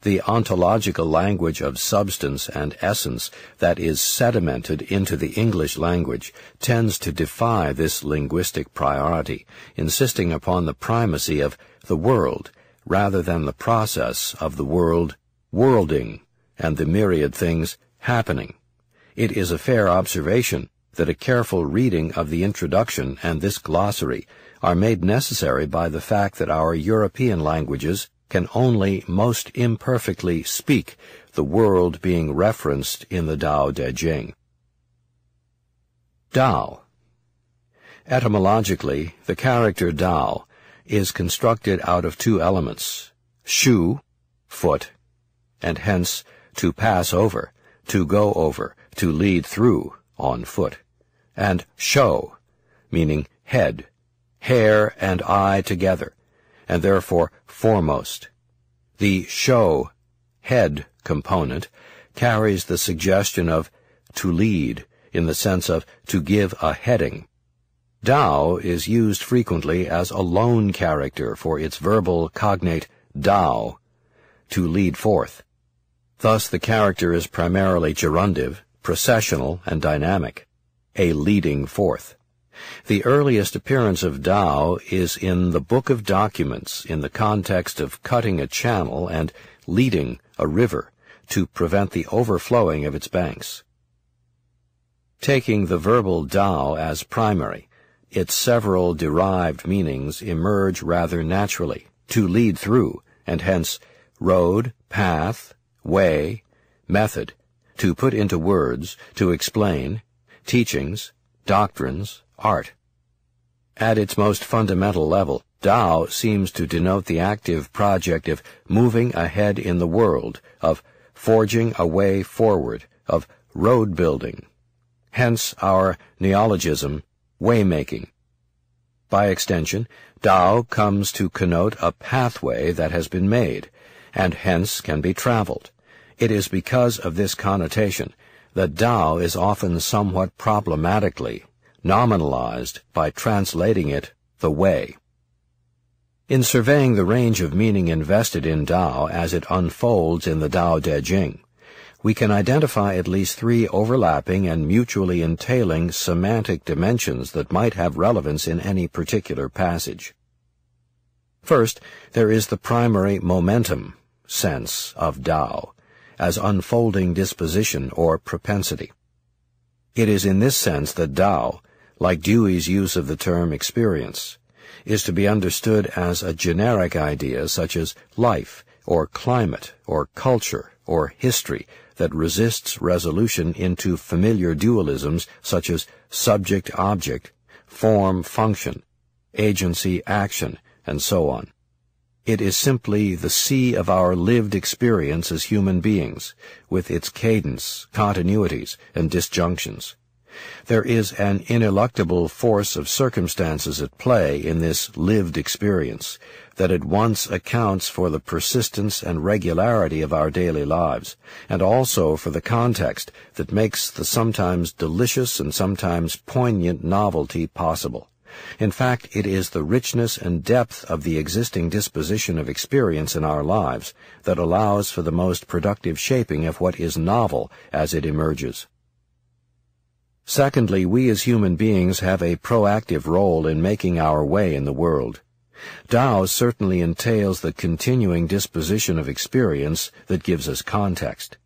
S1: The ontological language of substance and essence that is sedimented into the English language tends to defy this linguistic priority, insisting upon the primacy of the world rather than the process of the world worlding and the myriad things happening. It is a fair observation that a careful reading of the introduction and this glossary are made necessary by the fact that our European languages can only most imperfectly speak the world being referenced in the Tao Te Ching. Tao. Etymologically, the character Tao is constructed out of two elements, shu, foot, and hence to pass over, to go over, to lead through, on foot, and shou, meaning head, hair and eye together, and therefore foremost. The shou, head component carries the suggestion of to lead in the sense of to give a heading. Tao is used frequently as a lone character for its verbal cognate dao, to lead forth. Thus the character is primarily gerundive, processional, and dynamic, a leading forth. The earliest appearance of Tao is in the Book of Documents in the context of cutting a channel and leading a river to prevent the overflowing of its banks. Taking the verbal Tao as primary, its several derived meanings emerge rather naturally, to lead through, and hence road, path, way, method, to put into words, to explain, teachings, doctrines, art. At its most fundamental level, Tao seems to denote the active project of moving ahead in the world, of forging a way forward, of road building. Hence our neologism, waymaking. By extension, Tao comes to connote a pathway that has been made, and hence can be traveled. It is because of this connotation that Tao is often somewhat problematically nominalized by translating it the way. In surveying the range of meaning invested in Tao as it unfolds in the Tao Te Ching, we can identify at least three overlapping and mutually entailing semantic dimensions that might have relevance in any particular passage. First, there is the primary momentum sense of Tao as unfolding disposition or propensity. It is in this sense that Tao, like Dewey's use of the term experience, is to be understood as a generic idea such as life, or climate, or culture, or history that resists resolution into familiar dualisms such as subject-object, form-function, agency-action, and so on. It is simply the sea of our lived experience as human beings, with its cadence, continuities, and disjunctions. There is an ineluctable force of circumstances at play in this lived experience that at once accounts for the persistence and regularity of our daily lives, and also for the context that makes the sometimes delicious and sometimes poignant novelty possible. In fact, it is the richness and depth of the existing disposition of experience in our lives that allows for the most productive shaping of what is novel as it emerges. Secondly, we as human beings have a proactive role in making our way in the world. Tao certainly entails the continuing disposition of experience that gives us context,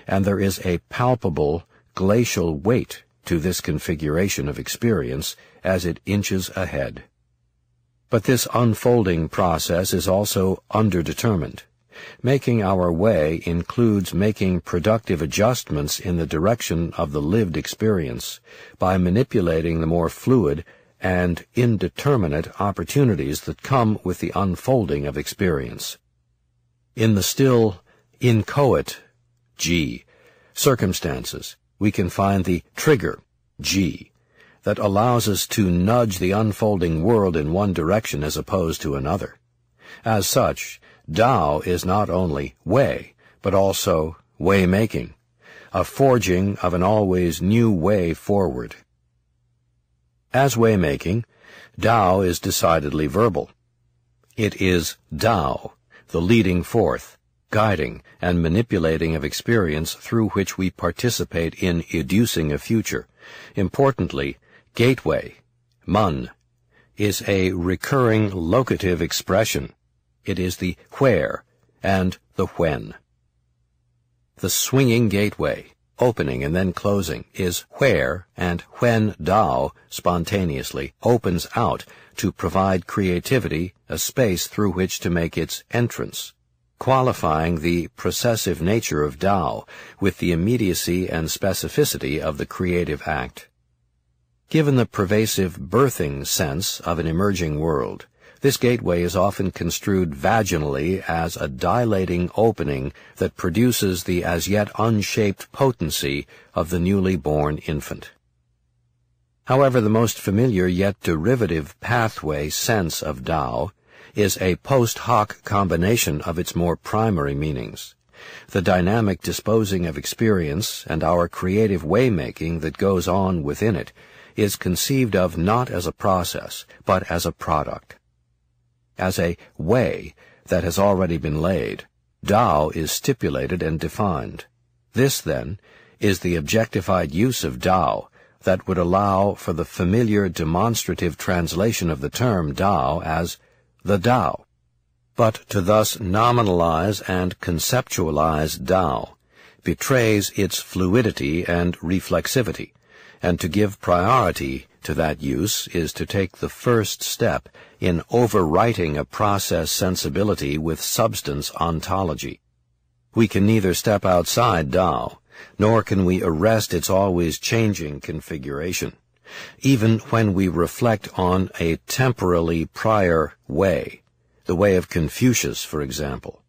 S1: and there is a palpable, glacial weight to this configuration of experience as it inches ahead. But this unfolding process is also underdetermined. Making our way includes making productive adjustments in the direction of the lived experience by manipulating the more fluid and indeterminate opportunities that come with the unfolding of experience. In the still inchoate G circumstances, we can find the trigger G that allows us to nudge the unfolding world in one direction as opposed to another. As such, Tao is not only way, but also way-making, a forging of an always new way forward. As way-making, Tao is decidedly verbal. It is Tao, the leading forth, guiding, and manipulating of experience through which we participate in educing a future. Importantly, gateway, mun, is a recurring locative expression. It is the where and the when. The swinging gateway, opening and then closing, is where and when Tao spontaneously opens out to provide creativity a space through which to make its entrance, qualifying the processive nature of Tao with the immediacy and specificity of the creative act. Given the pervasive birthing sense of an emerging world, this gateway is often construed vaginally as a dilating opening that produces the as yet unshaped potency of the newly born infant. However, the most familiar yet derivative pathway sense of Tao is a post hoc combination of its more primary meanings. The dynamic disposing of experience and our creative way-making that goes on within it is conceived of not as a process, but as a product. As a way that has already been laid, Tao is stipulated and defined. This, then, is the objectified use of Tao that would allow for the familiar demonstrative translation of the term Tao as the Tao. But to thus nominalize and conceptualize Tao betrays its fluidity and reflexivity, and to give priority to that use is to take the first step in overwriting a process sensibility with substance ontology. We can neither step outside Tao, nor can we arrest its always changing configuration. Even when we reflect on a temporally prior way, the way of Confucius, for example,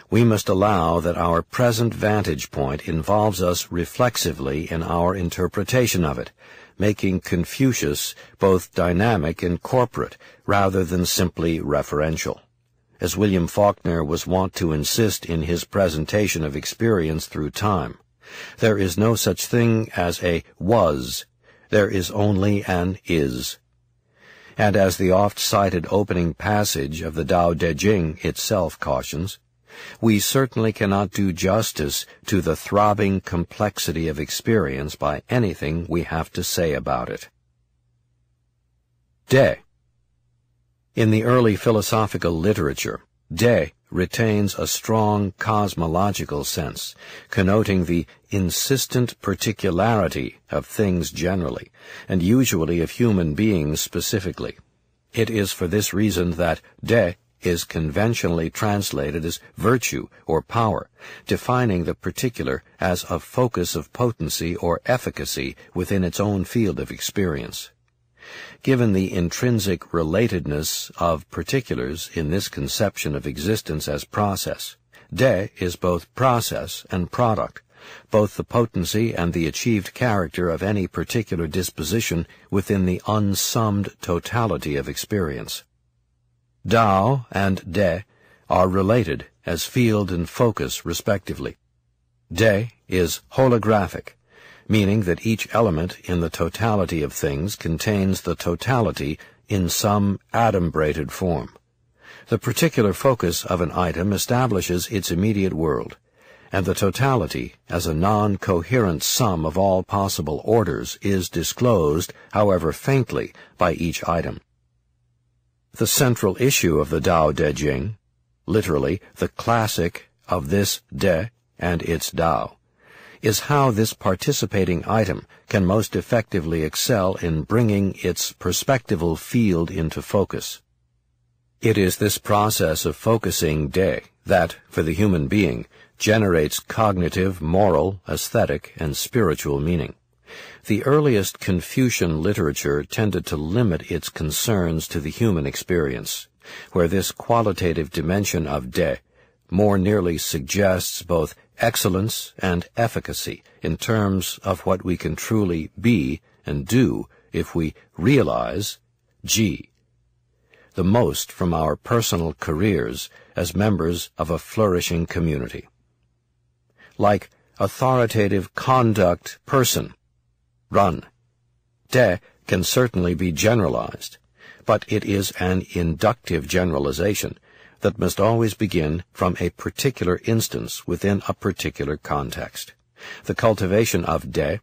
S1: we must allow that our present vantage point involves us reflexively in our interpretation of it, making Confucius both dynamic and corporate rather than simply referential. As William Faulkner was wont to insist in his presentation of experience through time, there is no such thing as a was, there is only an is. And as the oft-cited opening passage of the Tao Te Ching itself cautions, we certainly cannot do justice to the throbbing complexity of experience by anything we have to say about it. De. In the early philosophical literature, De retains a strong cosmological sense, connoting the insistent particularity of things generally, and usually of human beings specifically. It is for this reason that De is conventionally translated as virtue or power, defining the particular as a focus of potency or efficacy within its own field of experience. Given the intrinsic relatedness of particulars in this conception of existence as process, De is both process and product, both the potency and the achieved character of any particular disposition within the unsummed totality of experience. Tao and De are related as field and focus respectively. De is holographic, meaning that each element in the totality of things contains the totality in some adumbrated form. The particular focus of an item establishes its immediate world, and the totality, as a non-coherent sum of all possible orders, is disclosed, however faintly, by each item. The central issue of the Tao Te Ching, literally the classic of this De and its Tao, is how this participating item can most effectively excel in bringing its perspectival field into focus. It is this process of focusing De that, for the human being, generates cognitive, moral, aesthetic, and spiritual meaning. The earliest Confucian literature tended to limit its concerns to the human experience, where this qualitative dimension of De more nearly suggests both excellence and efficacy in terms of what we can truly be and do if we realize, G, the most from our personal careers as members of a flourishing community. Like authoritative conduct person, Run. De can certainly be generalized, but it is an inductive generalization that must always begin from a particular instance within a particular context. The cultivation of De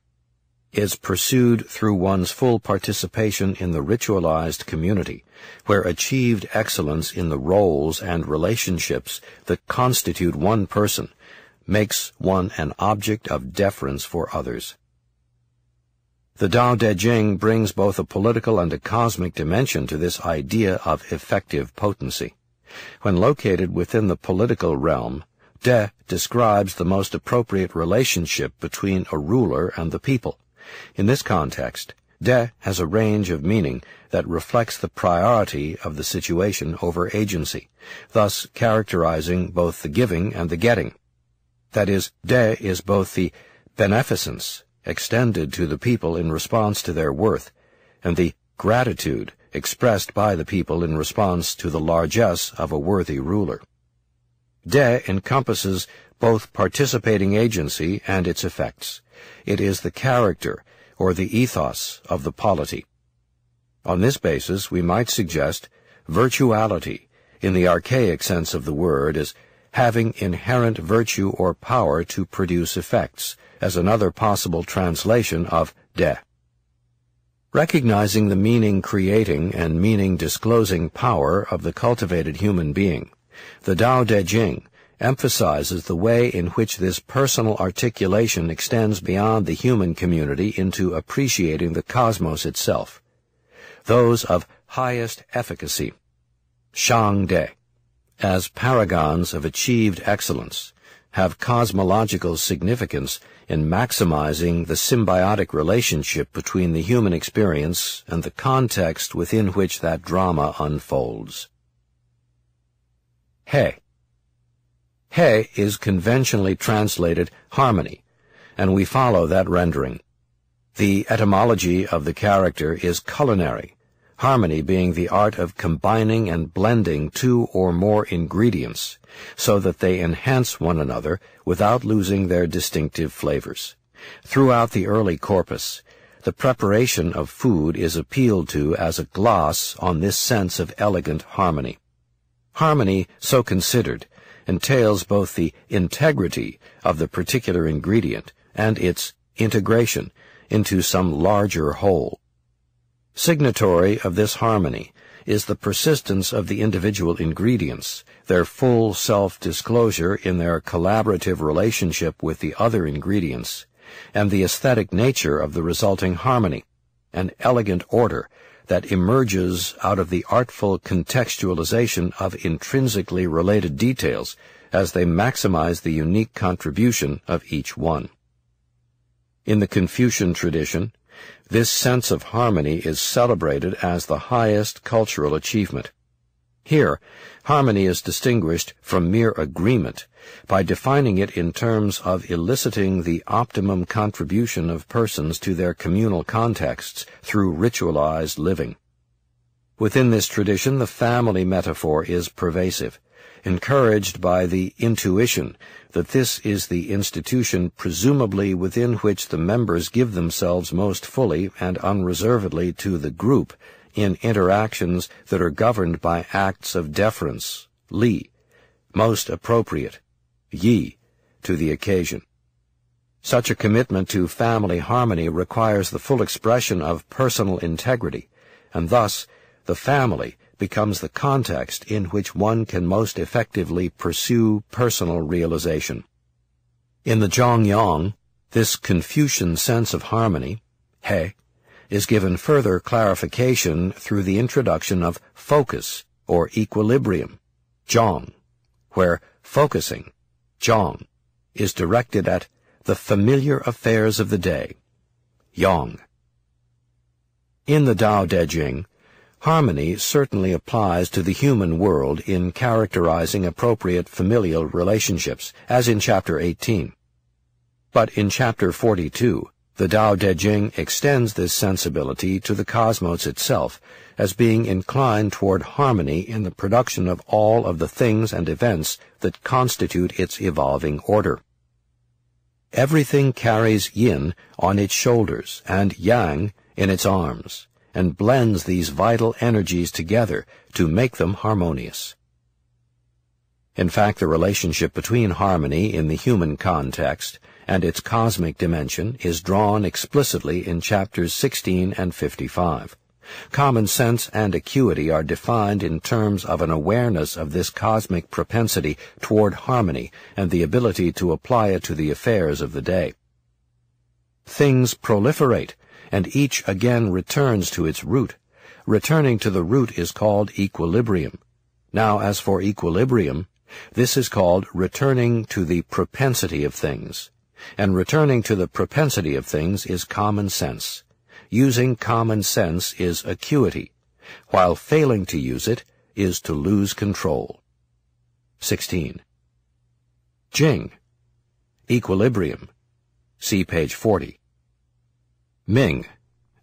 S1: is pursued through one's full participation in the ritualized community, where achieved excellence in the roles and relationships that constitute one person makes one an object of deference for others. The Tao Te Ching brings both a political and a cosmic dimension to this idea of effective potency. When located within the political realm, De describes the most appropriate relationship between a ruler and the people. In this context, De has a range of meaning that reflects the priority of the situation over agency, thus characterizing both the giving and the getting. That is, De is both the beneficence extended to the people in response to their worth, and the gratitude expressed by the people in response to the largesse of a worthy ruler. De encompasses both participating agency and its effects. It is the character, or the ethos, of the polity. On this basis, we might suggest virtuality, in the archaic sense of the word, as having inherent virtue or power to produce effects, as another possible translation of de. Recognizing the meaning-creating and meaning-disclosing power of the cultivated human being, the Tao Te Ching emphasizes the way in which this personal articulation extends beyond the human community into appreciating the cosmos itself. Those of highest efficacy, Shang De, as paragons of achieved excellence, have cosmological significance in maximizing the symbiotic relationship between the human experience and the context within which that drama unfolds. He. He is conventionally translated harmony, and we follow that rendering. The etymology of the character is culinary, harmony being the art of combining and blending two or more ingredients so that they enhance one another without losing their distinctive flavors. Throughout the early corpus, the preparation of food is appealed to as a gloss on this sense of elegant harmony. Harmony, so considered, entails both the integrity of the particular ingredient and its integration into some larger whole. Signatory of this harmony is the persistence of the individual ingredients, their full self-disclosure in their collaborative relationship with the other ingredients, and the aesthetic nature of the resulting harmony, an elegant order that emerges out of the artful contextualization of intrinsically related details as they maximize the unique contribution of each one. In the Confucian tradition, this sense of harmony is celebrated as the highest cultural achievement. Here, harmony is distinguished from mere agreement by defining it in terms of eliciting the optimum contribution of persons to their communal contexts through ritualized living. Within this tradition, the family metaphor is pervasive, encouraged by the intuition that this is the institution presumably within which the members give themselves most fully and unreservedly to the group in interactions that are governed by acts of deference, li, most appropriate, yi, to the occasion. Such a commitment to family harmony requires the full expression of personal integrity, and thus the family becomes the context in which one can most effectively pursue personal realization. In the Zhongyang, this Confucian sense of harmony, he, is given further clarification through the introduction of focus or equilibrium, zhong, where focusing, zhong, is directed at the familiar affairs of the day, yang. In the Tao Te Ching, harmony certainly applies to the human world in characterizing appropriate familial relationships, as in Chapter 18. But in Chapter 42, the Tao Te Ching extends this sensibility to the cosmos itself as being inclined toward harmony in the production of all of the things and events that constitute its evolving order. Everything carries yin on its shoulders and yang in its arms, and blends these vital energies together to make them harmonious. In fact, the relationship between harmony in the human context and its cosmic dimension is drawn explicitly in chapters 16 and 55. Common sense and acuity are defined in terms of an awareness of this cosmic propensity toward harmony and the ability to apply it to the affairs of the day. Things proliferate, and each again returns to its root. Returning to the root is called equilibrium. Now, as for equilibrium, this is called returning to the propensity of things. And returning to the propensity of things is common sense. Using common sense is acuity, while failing to use it is to lose control. 16. Jing, equilibrium. See page 40. Ming,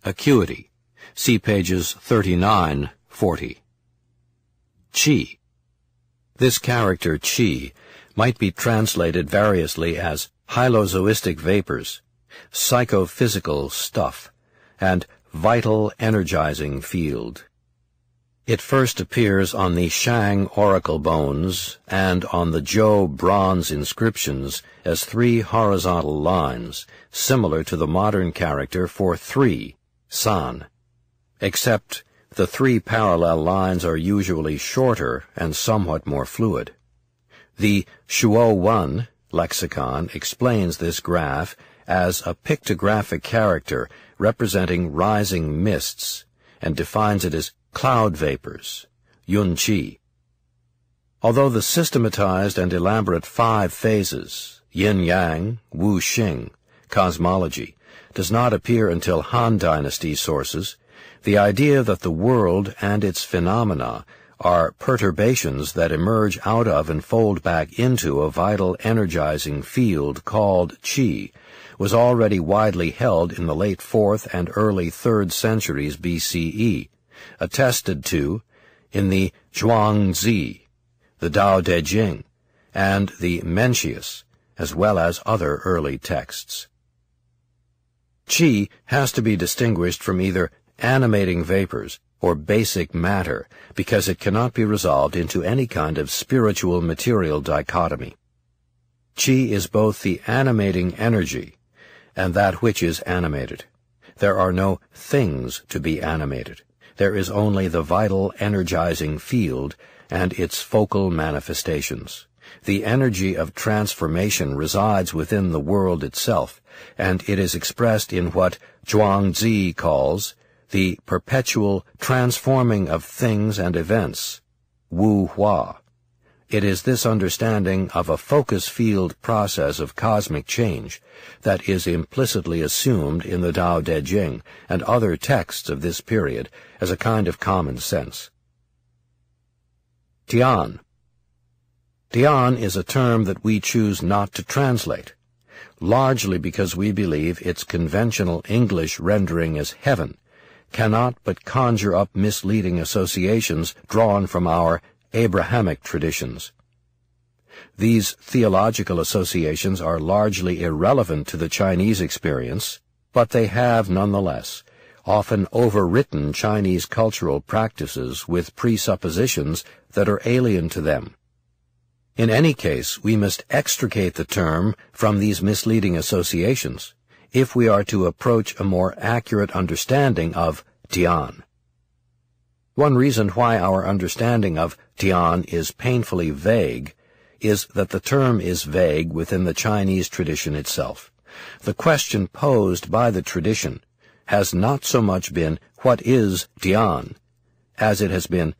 S1: acuity. See pages 39, 40. Qi. This character qi might be translated variously as hylozoistic vapors, psychophysical stuff, and vital energizing field. It first appears on the Shang oracle bones and on the Zhou bronze inscriptions as 3 horizontal lines, similar to the modern character for 3, san, except the 3 parallel lines are usually shorter and somewhat more fluid. The tytułu1 lexicon explains this graph as a pictographic character representing rising mists, and defines it as cloud vapors, yunqi. Although the systematized and elaborate 5 phases, yin-yang, wu-xing, cosmology, does not appear until Han Dynasty sources, the idea that the world and its phenomena are perturbations that emerge out of and fold back into a vital energizing field called qi was already widely held in the late 4th and early 3rd centuries BCE, attested to in the Zhuangzi, the Tao Te Ching, and the Mencius, as well as other early texts. Qi has to be distinguished from either animating vapors or basic matter because it cannot be resolved into any kind of spiritual material dichotomy. Qi is both the animating energy and that which is animated. There are no things to be animated. There is only the vital energizing field and its focal manifestations. The energy of transformation resides within the world itself, and it is expressed in what Zhuangzi calls the perpetual transforming of things and events, Wu Hua. It is this understanding of a focus field process of cosmic change that is implicitly assumed in the Tao Te Ching and other texts of this period as a kind of common sense. Tian. Tian is a term that we choose not to translate, largely because we believe its conventional English rendering as heaven cannot but conjure up misleading associations drawn from our Abrahamic traditions. These theological associations are largely irrelevant to the Chinese experience, but they have, nonetheless, often overwritten Chinese cultural practices with presuppositions that are alien to them. In any case, we must extricate the term from these misleading associations if we are to approach a more accurate understanding of Tian. One reason why our understanding of Tian is painfully vague is that the term is vague within the Chinese tradition itself. The question posed by the tradition has not so much been, what is Tian, as it has been,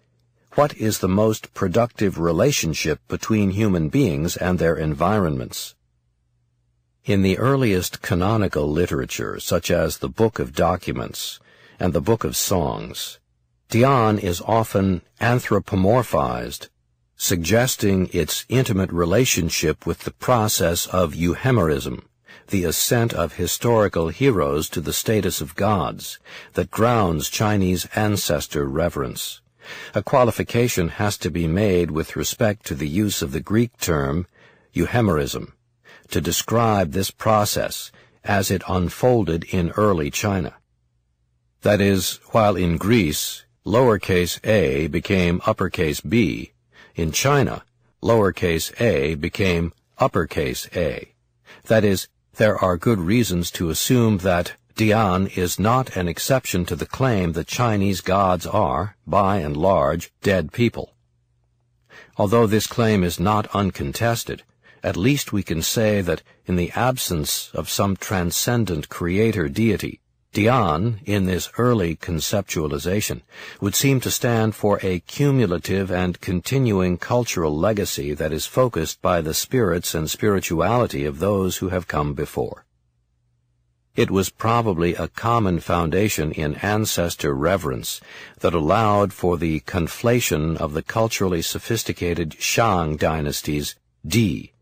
S1: what is the most productive relationship between human beings and their environments? In the earliest canonical literature, such as the Book of Documents and the Book of Songs, Tian is often anthropomorphized, suggesting its intimate relationship with the process of euhemerism, the ascent of historical heroes to the status of gods, that grounds Chinese ancestor reverence. A qualification has to be made with respect to the use of the Greek term euhemerism to describe this process as it unfolded in early China. That is, while in Greece, lowercase a became uppercase b, in China, lowercase a became uppercase a. That is, there are good reasons to assume that Tian is not an exception to the claim that Chinese gods are, by and large, dead people. Although this claim is not uncontested, at least we can say that in the absence of some transcendent creator deity, Tian, in this early conceptualization, would seem to stand for a cumulative and continuing cultural legacy that is focused by the spirits and spirituality of those who have come before. It was probably a common foundation in ancestor reverence that allowed for the conflation of the culturally sophisticated Shang dynasties Di,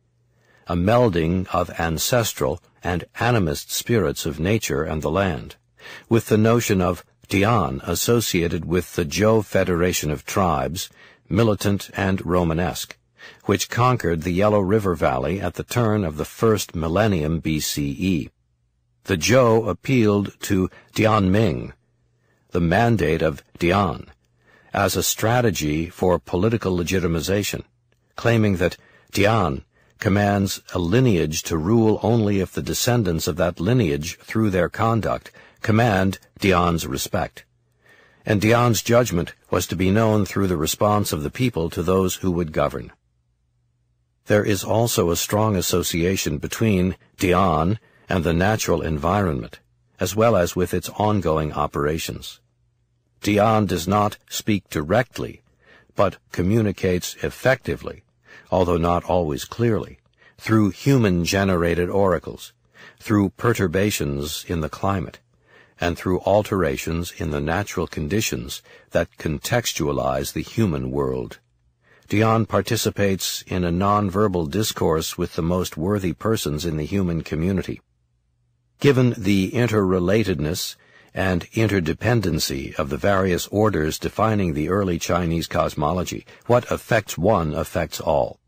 S1: a melding of ancestral and animist spirits of nature and the land, with the notion of Tian associated with the Zhou Federation of Tribes, militant and Romanesque, which conquered the Yellow River Valley at the turn of the first millennium BCE. The Zhou appealed to Tianming, the mandate of Tian, as a strategy for political legitimization, claiming that Tian commands a lineage to rule only if the descendants of that lineage, through their conduct, command Tian's respect. And Tian's judgment was to be known through the response of the people to those who would govern. There is also a strong association between Tian and the natural environment, as well as with its ongoing operations. Tian does not speak directly, but communicates effectively, although not always clearly, through human-generated oracles, through perturbations in the climate, and through alterations in the natural conditions that contextualize the human world. Tian participates in a nonverbal discourse with the most worthy persons in the human community. Given the interrelatedness and interdependency of the various orders defining the early Chinese cosmology, what affects one affects all.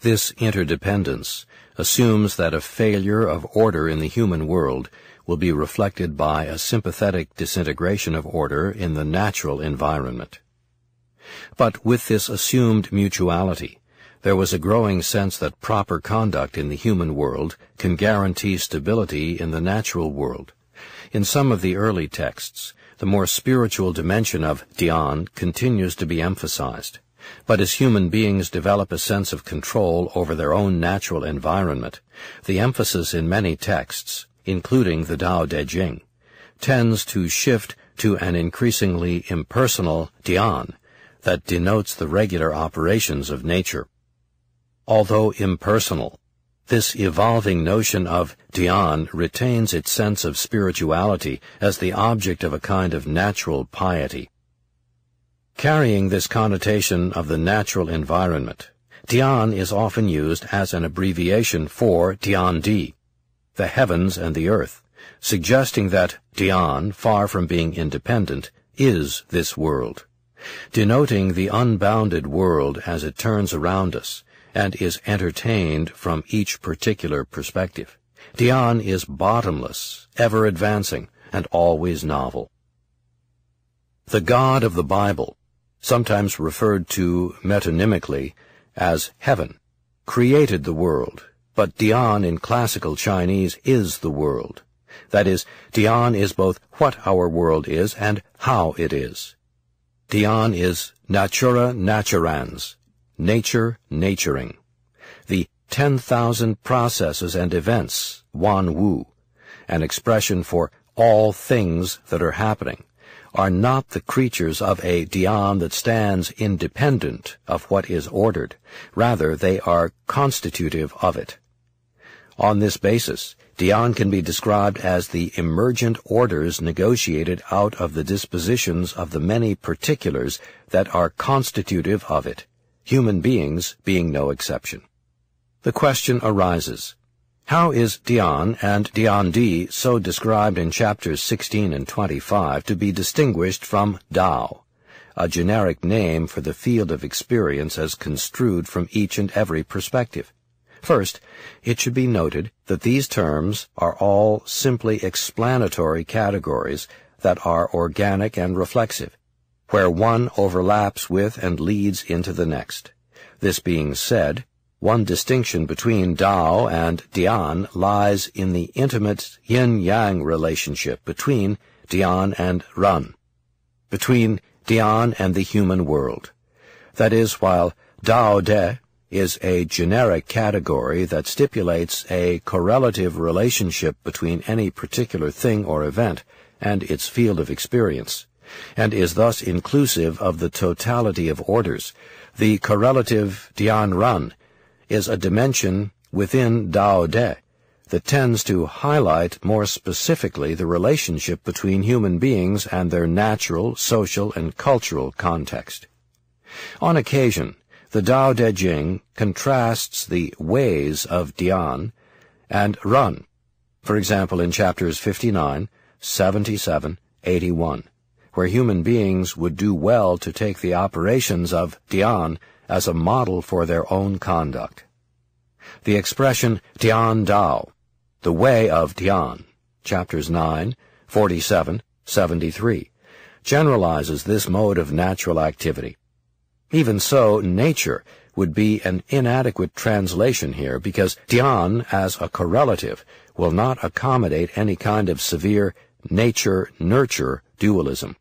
S1: This interdependence assumes that a failure of order in the human world will be reflected by a sympathetic disintegration of order in the natural environment. But with this assumed mutuality, there was a growing sense that proper conduct in the human world can guarantee stability in the natural world. In some of the early texts, the more spiritual dimension of Tian continues to be emphasized. But as human beings develop a sense of control over their own natural environment, the emphasis in many texts, including the Tao Te Ching, tends to shift to an increasingly impersonal Tian that denotes the regular operations of nature. Although impersonal, this evolving notion of Tian retains its sense of spirituality as the object of a kind of natural piety. Carrying this connotation of the natural environment, Tian is often used as an abbreviation for Tiandi, the heavens and the earth, suggesting that Tian, far from being independent, is this world, denoting the unbounded world as it turns around us and is entertained from each particular perspective. Tian is bottomless, ever advancing, and always novel. The God of the Bible, sometimes referred to metonymically as heaven, created the world, but Tian in classical Chinese is the world. That is, Tian is both what our world is and how it is. Tian is natura naturans, nature naturing. The 10,000 processes and events, Wan Wu, an expression for all things that are happening, are not the creatures of a Tian that stands independent of what is ordered. Rather, they are constitutive of it. On this basis, Tian can be described as the emergent orders negotiated out of the dispositions of the many particulars that are constitutive of it, human beings being no exception. The question arises, how is Tian and Tiandi, so described in chapters 16 and 25, to be distinguished from Tao, a generic name for the field of experience as construed from each and every perspective? First, it should be noted that these terms are all simply explanatory categories that are organic and reflexive, where one overlaps with and leads into the next. This being said, one distinction between Tao and Tian lies in the intimate yin-yang relationship between Tian and Ren, between Tian and the human world. That is, while Tao De is a generic category that stipulates a correlative relationship between any particular thing or event and its field of experience, and is thus inclusive of the totality of orders, the correlative Tian Ren is a dimension within Tao De that tends to highlight more specifically the relationship between human beings and their natural, social, and cultural context. On occasion, the Tao Te Ching contrasts the ways of Tian and Ren, for example in chapters 59, 77, 81, where human beings would do well to take the operations of Tian as a model for their own conduct. The expression Tian Dao, the way of Tian, chapters 9, 47, 73, generalizes this mode of natural activity. Even so, nature would be an inadequate translation here, because Dian, as a correlative, will not accommodate any kind of severe nature-nurture dualism.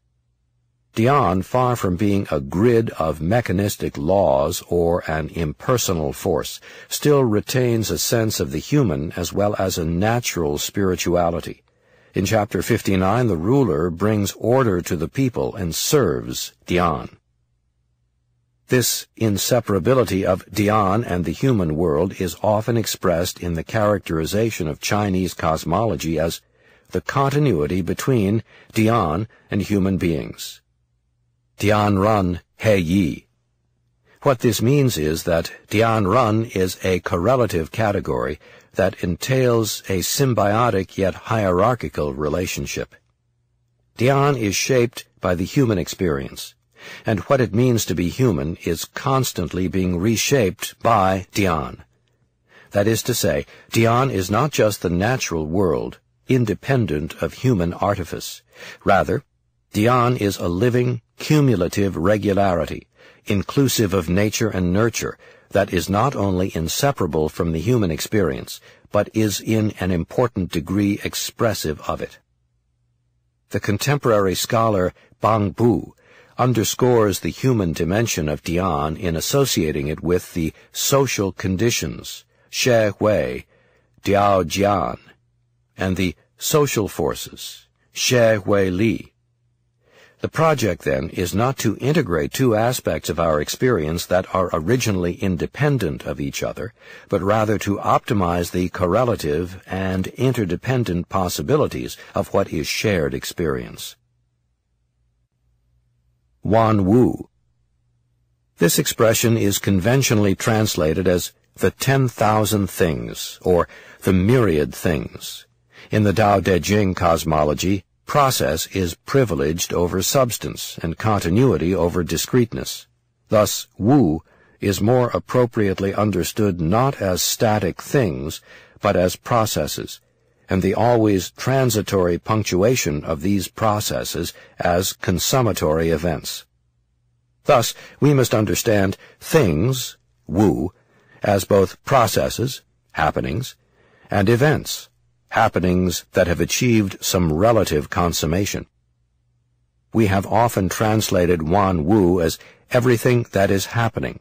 S1: Dian, far from being a grid of mechanistic laws or an impersonal force, still retains a sense of the human as well as a natural spirituality. In chapter 59, the ruler brings order to the people and serves Dian. This inseparability of Dian and the human world is often expressed in the characterization of Chinese cosmology as the continuity between Dian and human beings. Dian Run He Yi. What this means is that Dian Run is a correlative category that entails a symbiotic yet hierarchical relationship. Dian is shaped by the human experience, and what it means to be human is constantly being reshaped by Dian. That is to say, Dian is not just the natural world, independent of human artifice. Rather, Dian is a living, cumulative regularity, inclusive of nature and nurture, that is not only inseparable from the human experience, but is in an important degree expressive of it. The contemporary scholar Bang Bu underscores the human dimension of Dian in associating it with the social conditions, She Hui, Diao Jian, and the social forces, She Hui Li. The project, then, is not to integrate two aspects of our experience that are originally independent of each other, but rather to optimize the correlative and interdependent possibilities of what is shared experience. Wan Wu. This expression is conventionally translated as the 10,000 things, or the myriad things. In the Tao Te Ching cosmology, process is privileged over substance, and continuity over discreteness. Thus, Wu is more appropriately understood not as static things, but as processes, and the always transitory punctuation of these processes as consummatory events. Thus, we must understand things, Wu, as both processes, happenings, and events, happenings that have achieved some relative consummation. We have often translated Wan Wu as everything that is happening.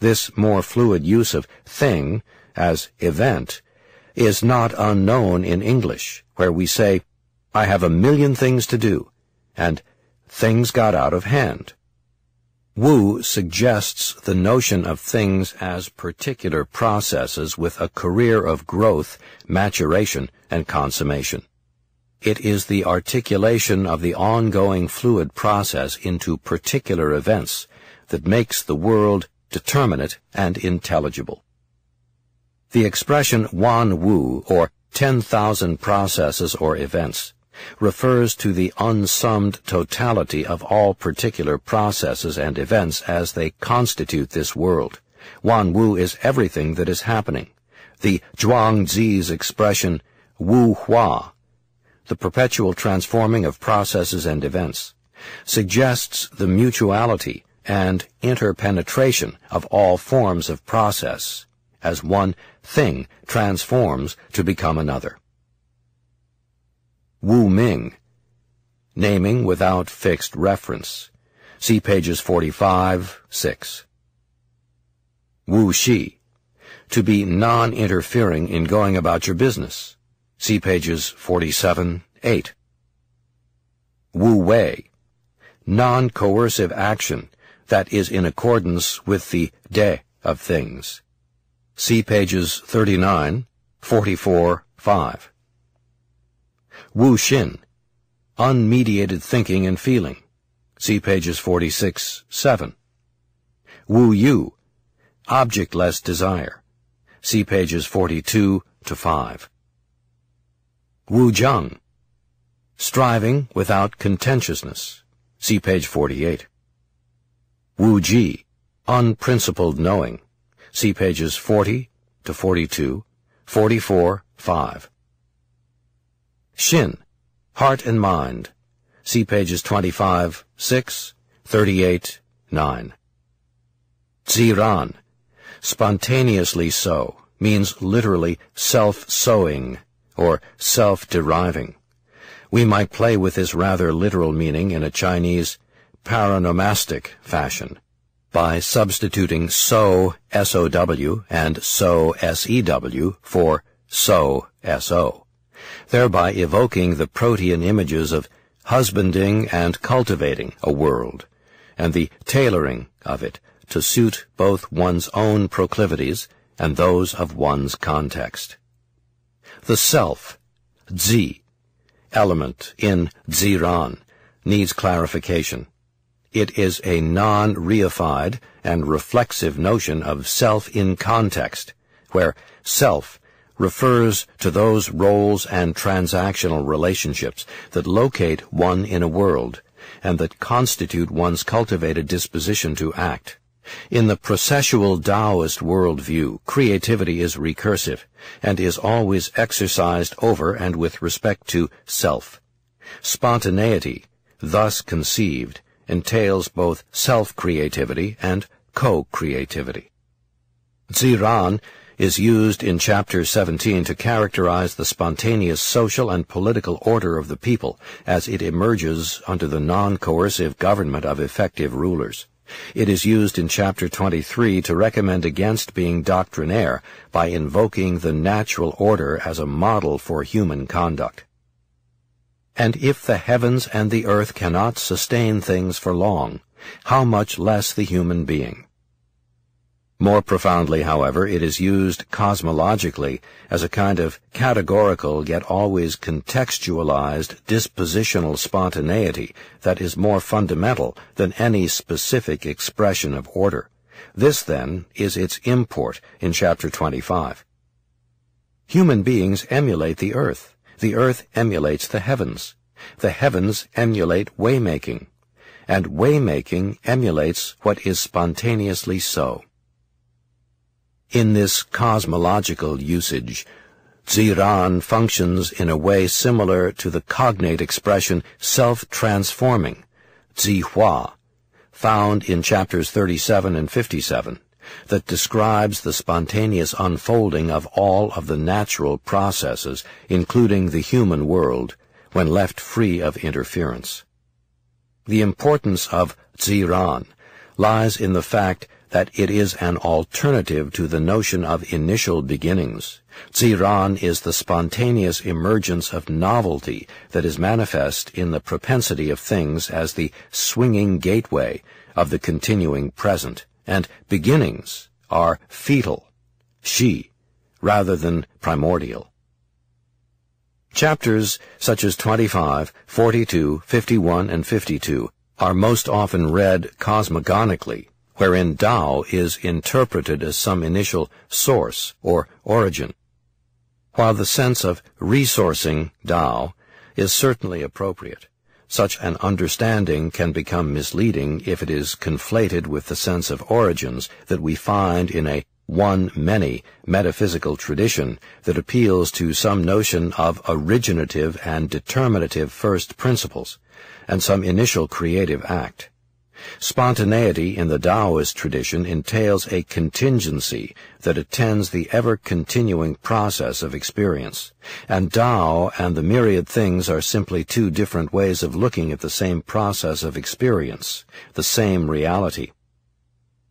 S1: This more fluid use of thing as event is not unknown in English, where we say, I have 1,000,000 things to do, and things got out of hand. Wu suggests the notion of things as particular processes with a career of growth, maturation, and consummation. It is the articulation of the ongoing fluid process into particular events that makes the world determinate and intelligible. The expression Wan Wu, or 10,000 processes or events, refers to the unsummed totality of all particular processes and events as they constitute this world. Wan Wu is everything that is happening. The Zhuangzi's expression Wu Hua, the perpetual transforming of processes and events, suggests the mutuality and interpenetration of all forms of process, as one thing transforms to become another. Wu Ming, naming without fixed reference. See pages 45-6. Wu Shi, to be non-interfering in going about your business. See pages 47-8. Wu Wei, non-coercive action that is in accordance with the de of things. See pages 39, 44, 5. Wu Xin, unmediated thinking and feeling. See pages 46, 7. Wu Yu, objectless desire. See pages 42 to 5. Wu Zhang, striving without contentiousness. See page 48. Wu Ji, unprincipled knowing. See pages 40 to 42, 44, 5. Xin, heart and mind. See pages 25(6), 38(9). Ziran, spontaneously sow, means literally self-sowing or self-deriving. We might play with this rather literal meaning in a Chinese paronomastic fashion by substituting so, S-O-W, and so, S-E-W, for so, S-O, thereby evoking the protean images of husbanding and cultivating a world, and the tailoring of it to suit both one's own proclivities and those of one's context. The self, zi, element in ziran, needs clarification. It is a non-reified and reflexive notion of self in context, where self refers to those roles and transactional relationships that locate one in a world, and that constitute one's cultivated disposition to act. In the processual Taoist worldview, creativity is recursive, and is always exercised over and with respect to self. Spontaneity, thus conceived, entails both self-creativity and co-creativity. Ziran is used in Chapter 17 to characterize the spontaneous social and political order of the people as it emerges under the non-coercive government of effective rulers. It is used in Chapter 23 to recommend against being doctrinaire by invoking the natural order as a model for human conduct. And if the heavens and the earth cannot sustain things for long, how much less the human being? More profoundly, however, it is used cosmologically as a kind of categorical yet always contextualized dispositional spontaneity that is more fundamental than any specific expression of order. This, then, is its import in Chapter 25. Human beings emulate the earth emulates the heavens emulate waymaking, and waymaking emulates what is spontaneously so. In this cosmological usage, ziran functions in a way similar to the cognate expression self-transforming, zihua, found in chapters 37 and 57, that describes the spontaneous unfolding of all of the natural processes, including the human world, when left free of interference. The importance of ziran lies in the fact that it is an alternative to the notion of initial beginnings. Ziran is the spontaneous emergence of novelty that is manifest in the propensity of things as the swinging gateway of the continuing present, and beginnings are fetal, shi, rather than primordial. Chapters such as 25, 42, 51, and 52 are most often read cosmogonically, wherein Tao is interpreted as some initial source or origin, while the sense of resourcing Tao is certainly appropriate. Such an understanding can become misleading if it is conflated with the sense of origins that we find in a one-many metaphysical tradition that appeals to some notion of originative and determinative first principles, and some initial creative act. Spontaneity in the Taoist tradition entails a contingency that attends the ever-continuing process of experience, and Tao and the myriad things are simply two different ways of looking at the same process of experience, the same reality.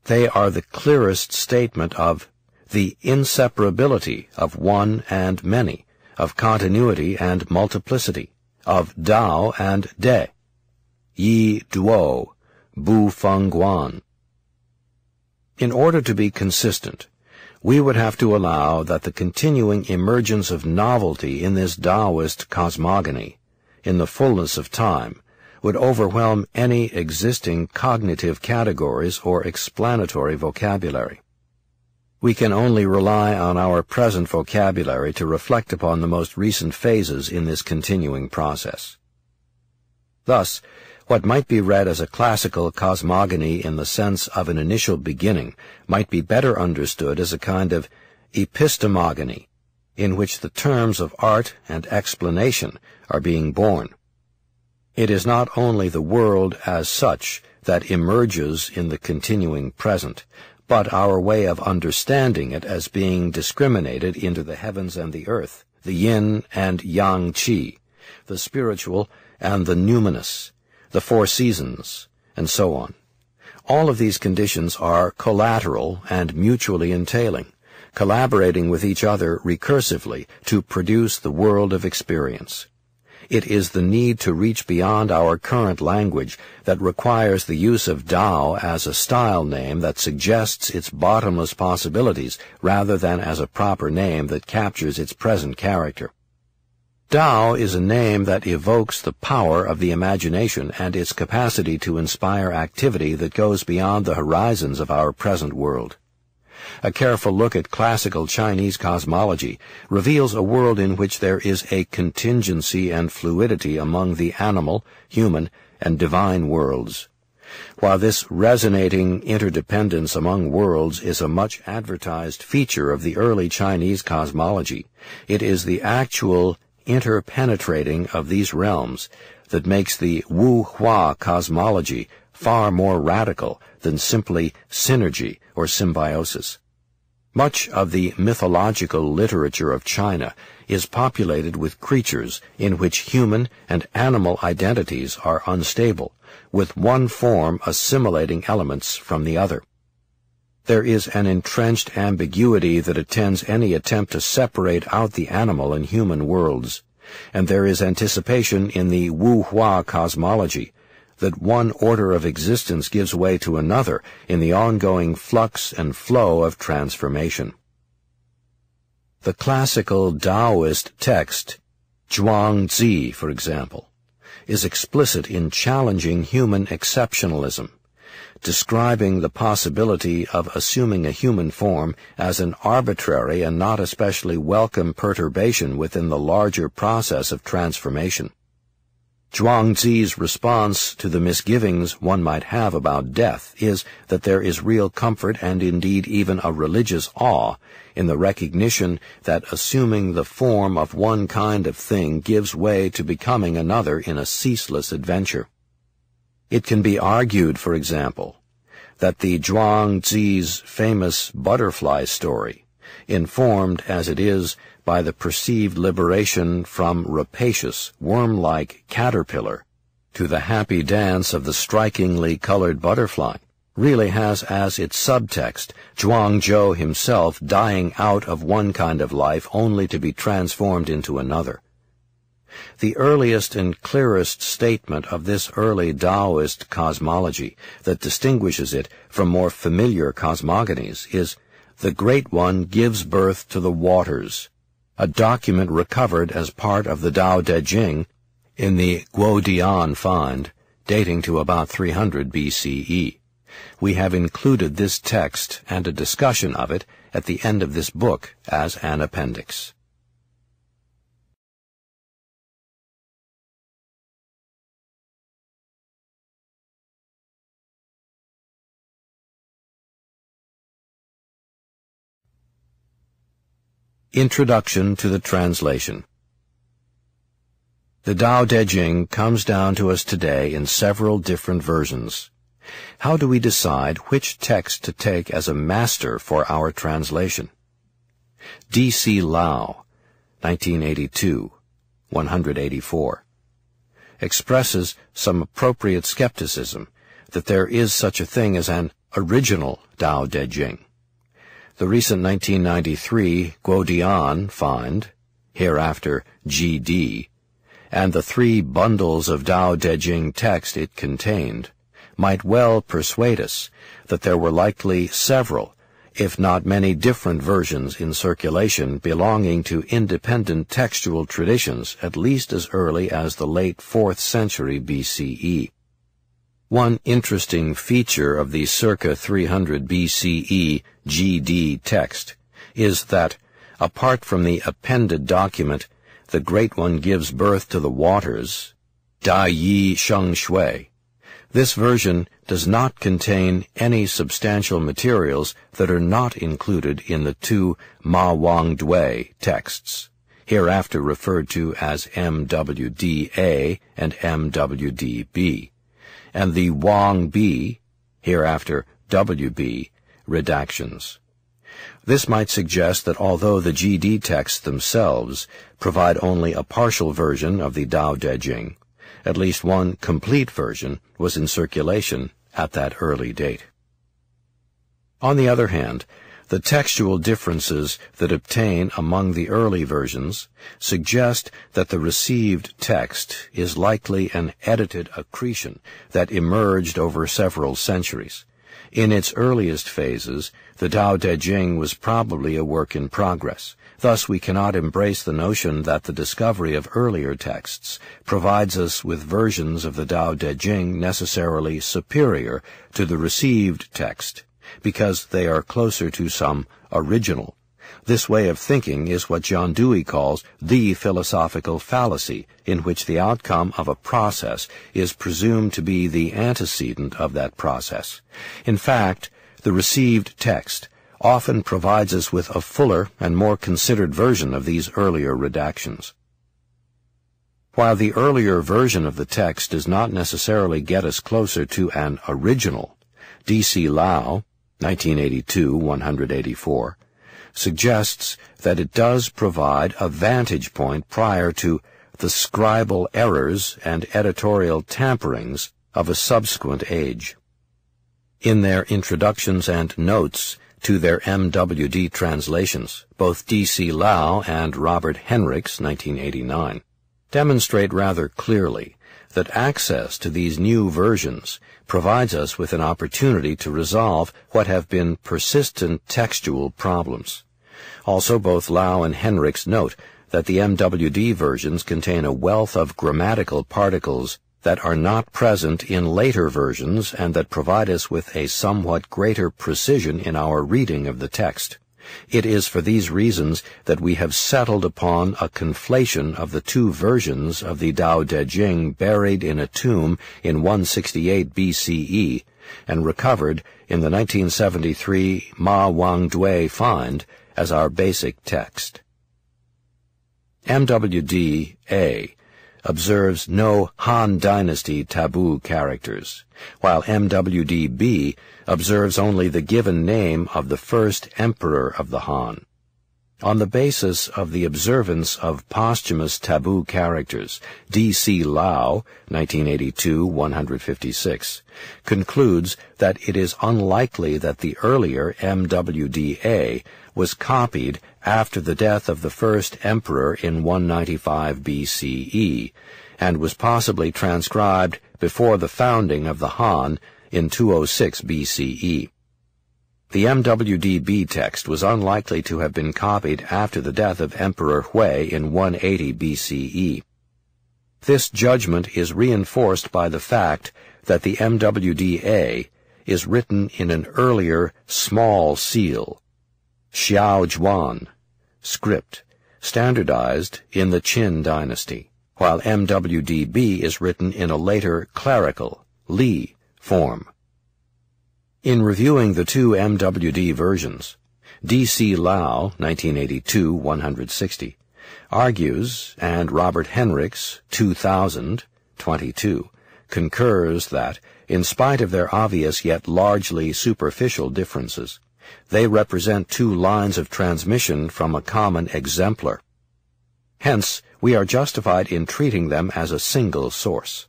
S1: They are the clearest statement of the inseparability of one and many, of continuity and multiplicity, of Tao and De, Yi Duo, Bu Feng Guan. In order to be consistent, we would have to allow that the continuing emergence of novelty in this Taoist cosmogony, in the fullness of time, would overwhelm any existing cognitive categories or explanatory vocabulary. We can only rely on our present vocabulary to reflect upon the most recent phases in this continuing process. Thus, what might be read as a classical cosmogony in the sense of an initial beginning might be better understood as a kind of epistemogony, in which the terms of art and explanation are being born. It is not only the world as such that emerges in the continuing present, but our way of understanding it as being discriminated into the heavens and the earth, the yin and yang qi, the spiritual and the numinous, the four seasons, and so on. All of these conditions are collateral and mutually entailing, collaborating with each other recursively to produce the world of experience. It is the need to reach beyond our current language that requires the use of Tao as a style name that suggests its bottomless possibilities rather than as a proper name that captures its present character. Tao is a name that evokes the power of the imagination and its capacity to inspire activity that goes beyond the horizons of our present world. A careful look at classical Chinese cosmology reveals a world in which there is a contingency and fluidity among the animal, human, and divine worlds. While this resonating interdependence among worlds is a much advertised feature of the early Chinese cosmology, it is the actual interpenetrating of these realms that makes the Wu-Hua cosmology far more radical than simply synergy or symbiosis. Much of the mythological literature of China is populated with creatures in which human and animal identities are unstable, with one form assimilating elements from the other. There is an entrenched ambiguity that attends any attempt to separate out the animal and human worlds, and there is anticipation in the Wu-Hua cosmology that one order of existence gives way to another in the ongoing flux and flow of transformation. The classical Taoist text, Zhuangzi, for example, is explicit in challenging human exceptionalism, describing the possibility of assuming a human form as an arbitrary and not especially welcome perturbation within the larger process of transformation. Zhuangzi's response to the misgivings one might have about death is that there is real comfort and indeed even a religious awe in the recognition that assuming the form of one kind of thing gives way to becoming another in a ceaseless adventure. It can be argued, for example, that the Zhuangzi's famous butterfly story, informed as it is by the perceived liberation from rapacious, worm-like caterpillar to the happy dance of the strikingly colored butterfly, really has as its subtext Zhuangzhou himself dying out of one kind of life only to be transformed into another. The earliest and clearest statement of this early Taoist cosmology that distinguishes it from more familiar cosmogonies is, "The Great One gives birth to the waters," a document recovered as part of the Tao Te Ching in the Guodian find, dating to about 300 BCE. We have included this text and a discussion of it at the end of this book as an appendix. Introduction to the translation. The Tao Te Ching comes down to us today in several different versions. How do we decide which text to take as a master for our translation? D.C. Lau, 1982, 184, expresses some appropriate skepticism that there is such a thing as an original Tao Te Ching. The recent 1993 Guodian find, hereafter GD, and the 3 bundles of Tao Te Ching text it contained, might well persuade us that there were likely several, if not many different versions in circulation belonging to independent textual traditions at least as early as the late 4th century BCE. One interesting feature of the circa 300 BCE GD text is that, apart from the appended document, "The Great One gives birth to the waters," Da Yi Sheng Shui, this version does not contain any substantial materials that are not included in the 2 Ma Wang Dui texts, hereafter referred to as MWD-A and MWD-B, and the Wang-B, hereafter WB, redactions. This might suggest that although the GD texts themselves provide only a partial version of the Tao Te Ching, at least one complete version was in circulation at that early date. On the other hand, the textual differences that obtain among the early versions suggest that the received text is likely an edited accretion that emerged over several centuries. In its earliest phases, the Tao Te Ching was probably a work in progress. Thus, we cannot embrace the notion that the discovery of earlier texts provides us with versions of the Tao Te Ching necessarily superior to the received text, because they are closer to some original. This way of thinking is what John Dewey calls the philosophical fallacy, in which the outcome of a process is presumed to be the antecedent of that process. In fact, the received text often provides us with a fuller and more considered version of these earlier redactions. While the earlier version of the text does not necessarily get us closer to an original, D.C. Lau, 1982, 184, suggests that it does provide a vantage point prior to the scribal errors and editorial tamperings of a subsequent age. In their introductions and notes to their MWD translations, both D.C. Lau and Robert Henricks, 1989, demonstrate rather clearly that access to these new versions provides us with an opportunity to resolve what have been persistent textual problems. Also, both Lau and Henricks note that the MWD versions contain a wealth of grammatical particles that are not present in later versions and that provide us with a somewhat greater precision in our reading of the text. It is for these reasons that we have settled upon a conflation of the two versions of the Tao Te Ching buried in a tomb in 168 BCE and recovered in the 1973 Ma Wangdui find as our basic text. MWD-A observes no Han Dynasty taboo characters, while MWD-B observes only the given name of the first emperor of the Han. On the basis of the observance of posthumous taboo characters, D.C. Lau, 1982, 156, concludes that it is unlikely that the earlier MWD-A was copied after the death of the first emperor in 195 BCE, and was possibly transcribed before the founding of the Han in 206 BCE. The MWD-B text was unlikely to have been copied after the death of Emperor Hui in 180 BCE. This judgment is reinforced by the fact that the MWD-A is written in an earlier small seal, Xiao Zhuan, script, standardized in the Qin dynasty, while MWD-B is written in a later clerical, Li, form. In reviewing the two MWD versions, D.C. Lau, 1982, 160, argues, and Robert Henricks, 2000, 22, concurs that, in spite of their obvious yet largely superficial differences, they represent two lines of transmission from a common exemplar. Hence, we are justified in treating them as a single source.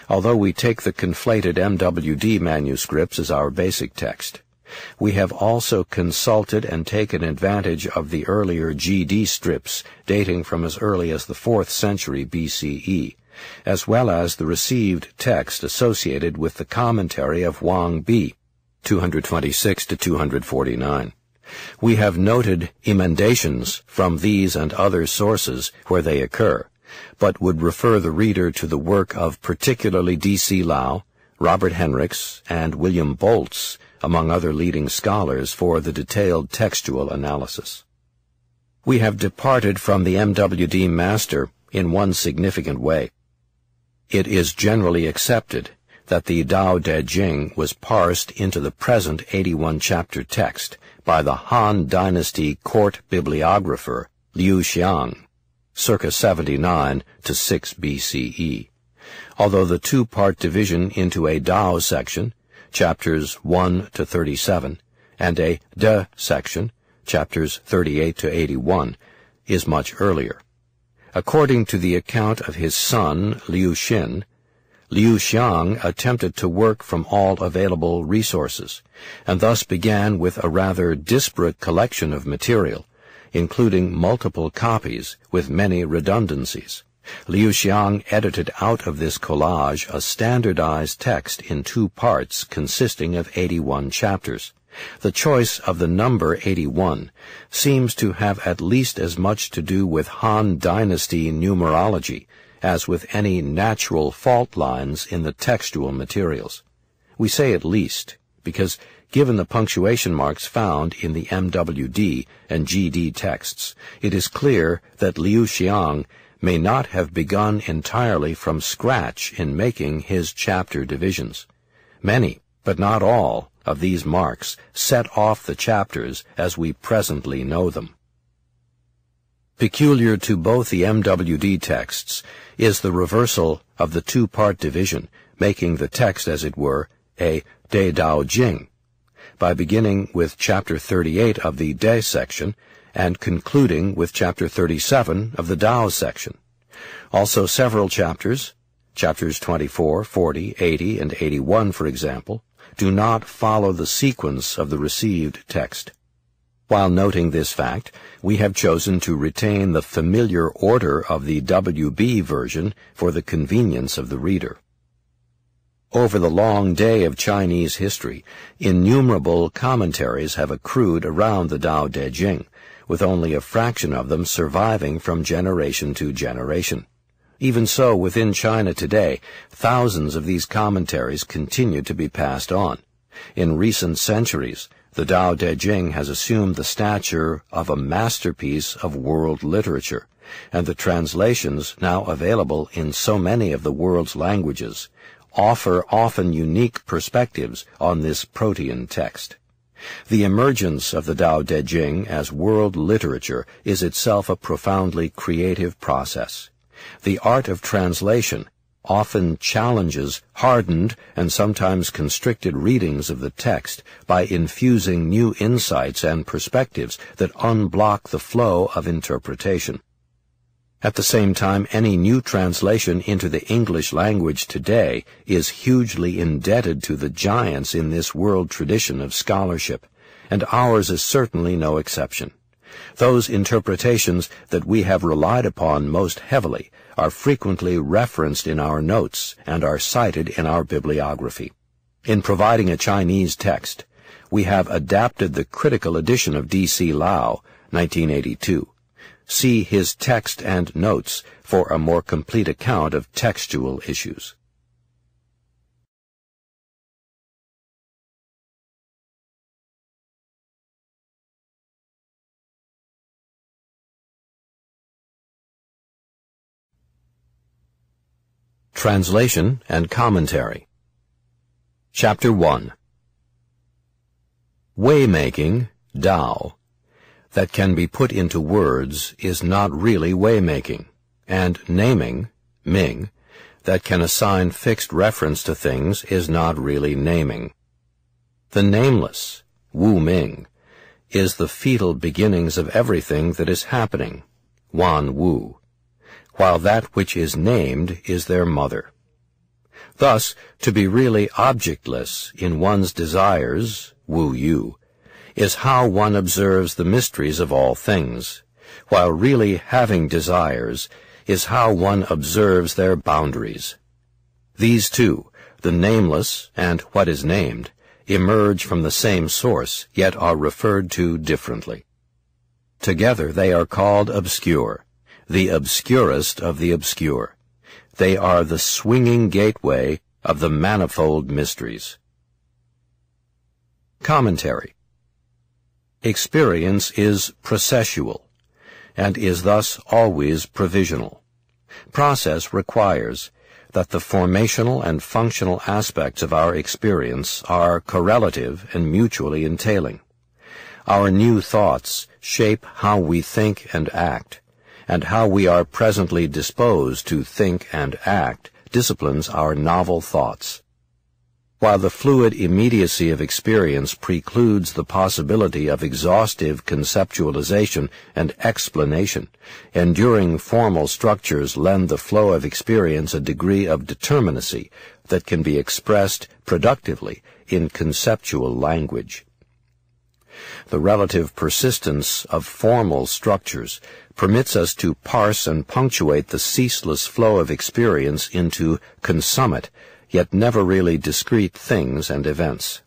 S1: Although we take the conflated MWD manuscripts as our basic text, we have also consulted and taken advantage of the earlier GD strips dating from as early as the 4th century BCE, as well as the received text associated with the commentary of Wang B, 226 to 249. We have noted emendations from these and other sources where they occur, but would refer the reader to the work of particularly D.C. Lau, Robert Henricks, and William Boltz, among other leading scholars, for the detailed textual analysis. We have departed from the MWD master in one significant way. It is generally accepted that the Tao Te Ching was parsed into the present 81-chapter text by the Han Dynasty court bibliographer Liu Xiang, circa 79 to 6 BCE, although the two-part division into a Dao section, chapters 1 to 37, and a De section, chapters 38 to 81, is much earlier. According to the account of his son, Liu Xin, Liu Xiang attempted to work from all available resources, and thus began with a rather disparate collection of material, including multiple copies with many redundancies. Liu Xiang edited out of this collage a standardized text in two parts consisting of 81 chapters. The choice of the number 81 seems to have at least as much to do with Han Dynasty numerology as with any natural fault lines in the textual materials. We say at least because, given the punctuation marks found in the MWD and GD texts, it is clear that Liu Xiang may not have begun entirely from scratch in making his chapter divisions. Many, but not all, of these marks set off the chapters as we presently know them. Peculiar to both the MWD texts is the reversal of the two-part division, making the text, as it were, a De Dao Jing, by beginning with chapter 38 of the De section and concluding with chapter 37 of the Dao section. Also several chapters 24, 40, 80, and 81, for example, do not follow the sequence of the received text. While noting this fact, we have chosen to retain the familiar order of the WB version for the convenience of the reader. Over the long day of Chinese history, innumerable commentaries have accrued around the Tao Te Ching, with only a fraction of them surviving from generation to generation. Even so, within China today, thousands of these commentaries continue to be passed on. In recent centuries, the Tao Te Ching has assumed the stature of a masterpiece of world literature, and the translations, now available in so many of the world's languages, offer often unique perspectives on this protean text. The emergence of the Tao Te Ching as world literature is itself a profoundly creative process. The art of translation often challenges hardened and sometimes constricted readings of the text by infusing new insights and perspectives that unblock the flow of interpretation. At the same time, any new translation into the English language today is hugely indebted to the giants in this world tradition of scholarship, and ours is certainly no exception. Those interpretations that we have relied upon most heavily are frequently referenced in our notes and are cited in our bibliography. In providing a Chinese text, we have adapted the critical edition of D.C. Lau, 1982. See his text and notes for a more complete account of textual issues. Translation and Commentary. Chapter 1. Way-making, Tao, that can be put into words is not really way-making, and naming, Ming, that can assign fixed reference to things is not really naming. The nameless, Wu Ming, is the fetal beginnings of everything that is happening, Wan Wu, while that which is named is their mother. Thus, to be really objectless in one's desires, Wu Yu, is how one observes the mysteries of all things, while really having desires is how one observes their boundaries. These two, the nameless and what is named, emerge from the same source, yet are referred to differently. Together they are called obscure, the obscurest of the obscure. They are the swinging gateway of the manifold mysteries. Commentary. Experience is processual, and is thus always provisional. Process requires that the formational and functional aspects of our experience are correlative and mutually entailing. Our new thoughts shape how we think and act, and how we are presently disposed to think and act disciplines our novel thoughts. While the fluid immediacy of experience precludes the possibility of exhaustive conceptualization and explanation, enduring formal structures lend the flow of experience a degree of determinacy that can be expressed productively in conceptual language. The relative persistence of formal structures permits us to parse and punctuate the ceaseless flow of experience into consummate, yet never really discrete things and events.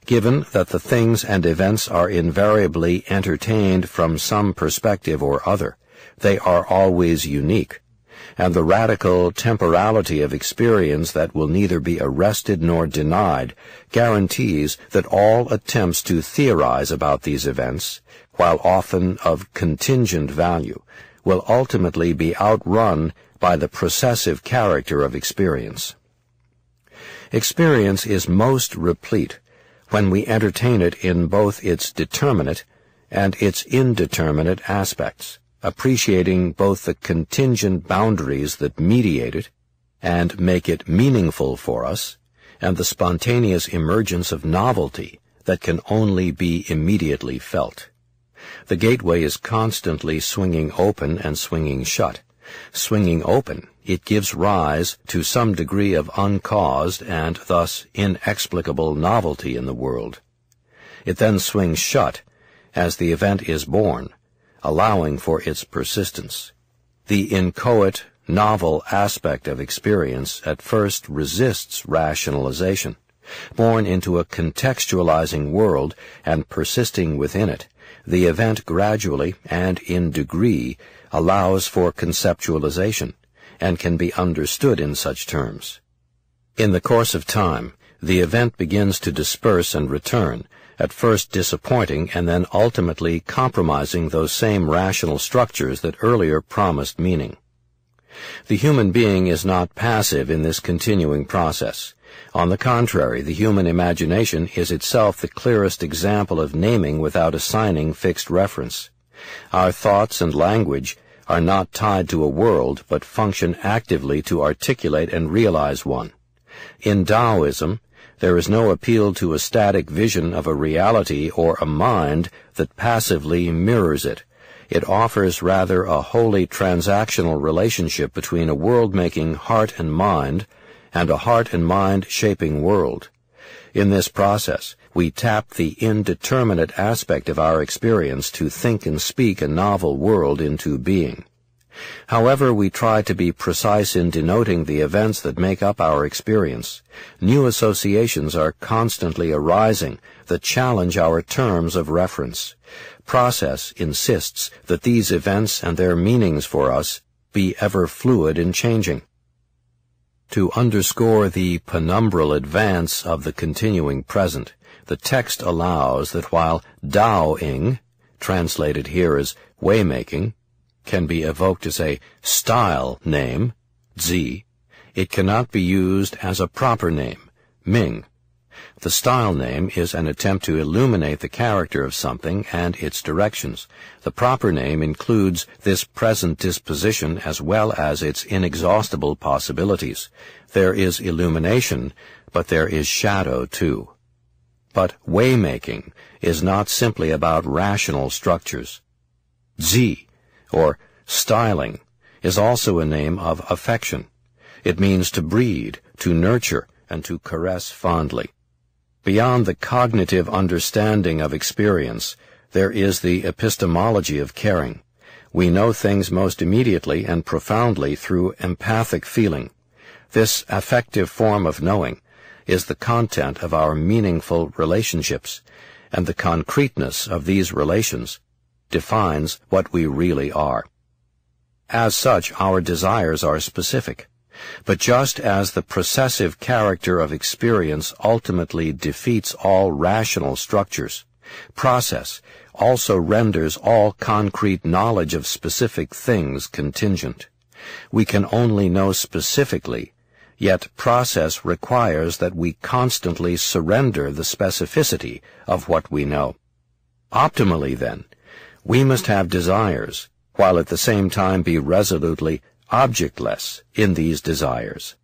S1: Given that the things and events are invariably entertained from some perspective or other, they are always unique, and the radical temporality of experience that will neither be arrested nor denied guarantees that all attempts to theorize about these events, while often of contingent value, will ultimately be outrun by the processive character of experience. Experience is most replete when we entertain it in both its determinate and its indeterminate aspects, appreciating both the contingent boundaries that mediate it and make it meaningful for us, and the spontaneous emergence of novelty that can only be immediately felt. The gateway is constantly swinging open and swinging shut. Swinging open, it gives rise to some degree of uncaused and thus inexplicable novelty in the world. It then swings shut as the event is born, allowing for its persistence. The inchoate, novel aspect of experience at first resists rationalization. Born into a contextualizing world and persisting within it, the event gradually and in degree allows for conceptualization and can be understood in such terms. In the course of time, the event begins to disperse and return, at first disappointing and then ultimately compromising those same rational structures that earlier promised meaning. The human being is not passive in this continuing process. On the contrary, the human imagination is itself the clearest example of naming without assigning fixed reference. Our thoughts and language are not tied to a world, but function actively to articulate and realize one. In Taoism, there is no appeal to a static vision of a reality or a mind that passively mirrors it. It offers rather a wholly transactional relationship between a world-making heart and mind and a heart and mind-shaping world. In this process, we tap the indeterminate aspect of our experience to think and speak a novel world into being. However we try to be precise in denoting the events that make up our experience, new associations are constantly arising that challenge our terms of reference. Process insists that these events and their meanings for us be ever fluid and changing. To underscore the penumbral advance of the continuing present, the text allows that while Taoing, translated here as waymaking, can be evoked as a style name, Zi, it cannot be used as a proper name, Ming. The style name is an attempt to illuminate the character of something and its directions. The proper name includes this present disposition as well as its inexhaustible possibilities. There is illumination, but there is shadow too. But waymaking is not simply about rational structures. Zi, or styling, is also a name of affection. It means to breed, to nurture, and to caress fondly. Beyond the cognitive understanding of experience, there is the epistemology of caring. We know things most immediately and profoundly through empathic feeling. This affective form of knowing is the content of our meaningful relationships, and the concreteness of these relations defines what we really are. As such, our desires are specific. But just as the processive character of experience ultimately defeats all rational structures, process also renders all concrete knowledge of specific things contingent. We can only know specifically, yet process requires that we constantly surrender the specificity of what we know. Optimally, then, we must have desires, while at the same time be resolutely objectless in these desires.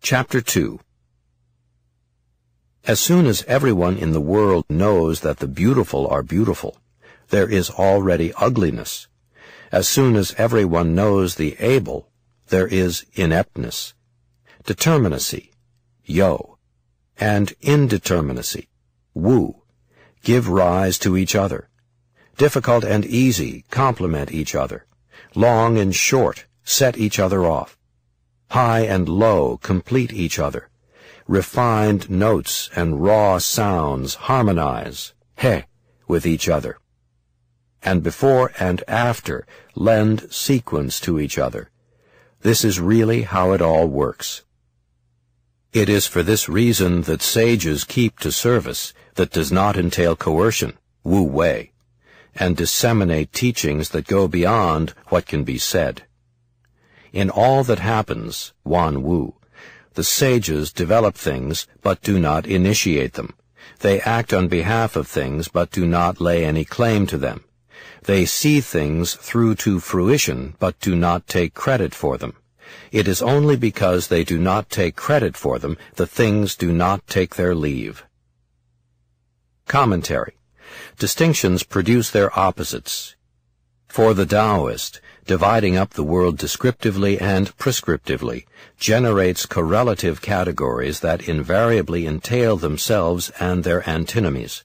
S1: Chapter 2. As soon as everyone in the world knows that the beautiful are beautiful, there is already ugliness. As soon as everyone knows the able, there is ineptness, determinacy, yo, and indeterminacy, wu, give rise to each other. Difficult and easy complement each other. Long and short set each other off. High and low complete each other. Refined notes and raw sounds harmonize, he, with each other. And before and after lend sequence to each other. This is really how it all works. It is for this reason that sages keep to service that does not entail coercion, wu wei, and disseminate teachings that go beyond what can be said. In all that happens, wan wu, the sages develop things but do not initiate them. They act on behalf of things but do not lay any claim to them. They see things through to fruition but do not take credit for them. It is only because they do not take credit for them that things do not take their leave. Commentary. Distinctions produce their opposites. For the Taoist, dividing up the world descriptively and prescriptively generates correlative categories that invariably entail themselves and their antinomies.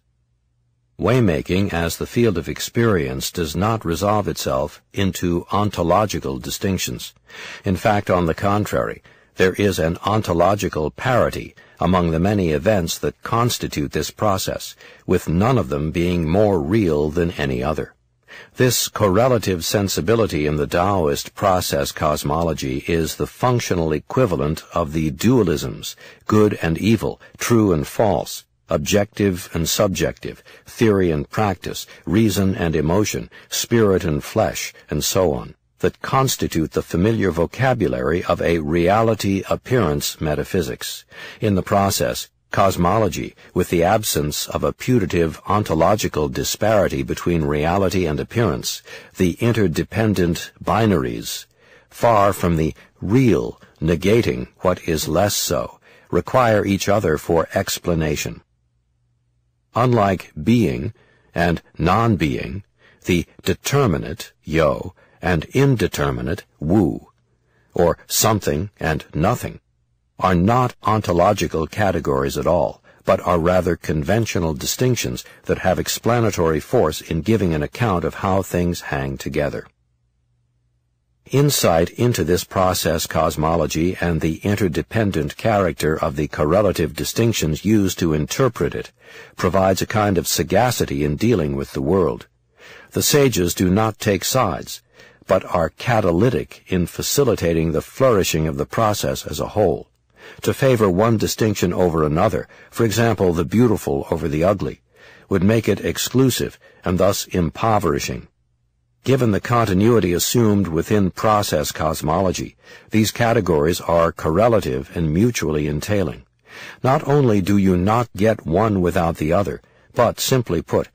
S1: Waymaking as the field of experience does not resolve itself into ontological distinctions. In fact, on the contrary, there is an ontological parity among the many events that constitute this process, with none of them being more real than any other. This correlative sensibility in the Taoist process cosmology is the functional equivalent of the dualisms, good and evil, true and false, objective and subjective, theory and practice, reason and emotion, spirit and flesh, and so on, that constitute the familiar vocabulary of a reality-appearance metaphysics. In the process, cosmology, with the absence of a putative ontological disparity between reality and appearance, the interdependent binaries, far from the real negating what is less so, require each other for explanation. Unlike being and non-being, the determinate, yo, and indeterminate, wu, or something and nothing, are not ontological categories at all, but are rather conventional distinctions that have explanatory force in giving an account of how things hang together. Insight into this process cosmology and the interdependent character of the correlative distinctions used to interpret it provides a kind of sagacity in dealing with the world. The sages do not take sides, but are catalytic in facilitating the flourishing of the process as a whole. To favor one distinction over another, for example the beautiful over the ugly, would make it exclusive and thus impoverishing. Given the continuity assumed within process cosmology, these categories are correlative and mutually entailing. Not only do you not get one without the other, but, simply put,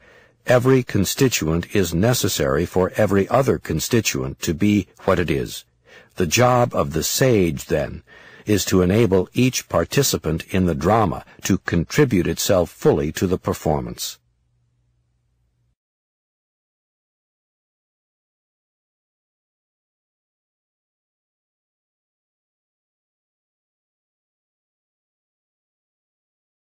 S1: every constituent is necessary for every other constituent to be what it is. The job of the sage, then, is to enable each participant in the drama to contribute itself fully to the performance.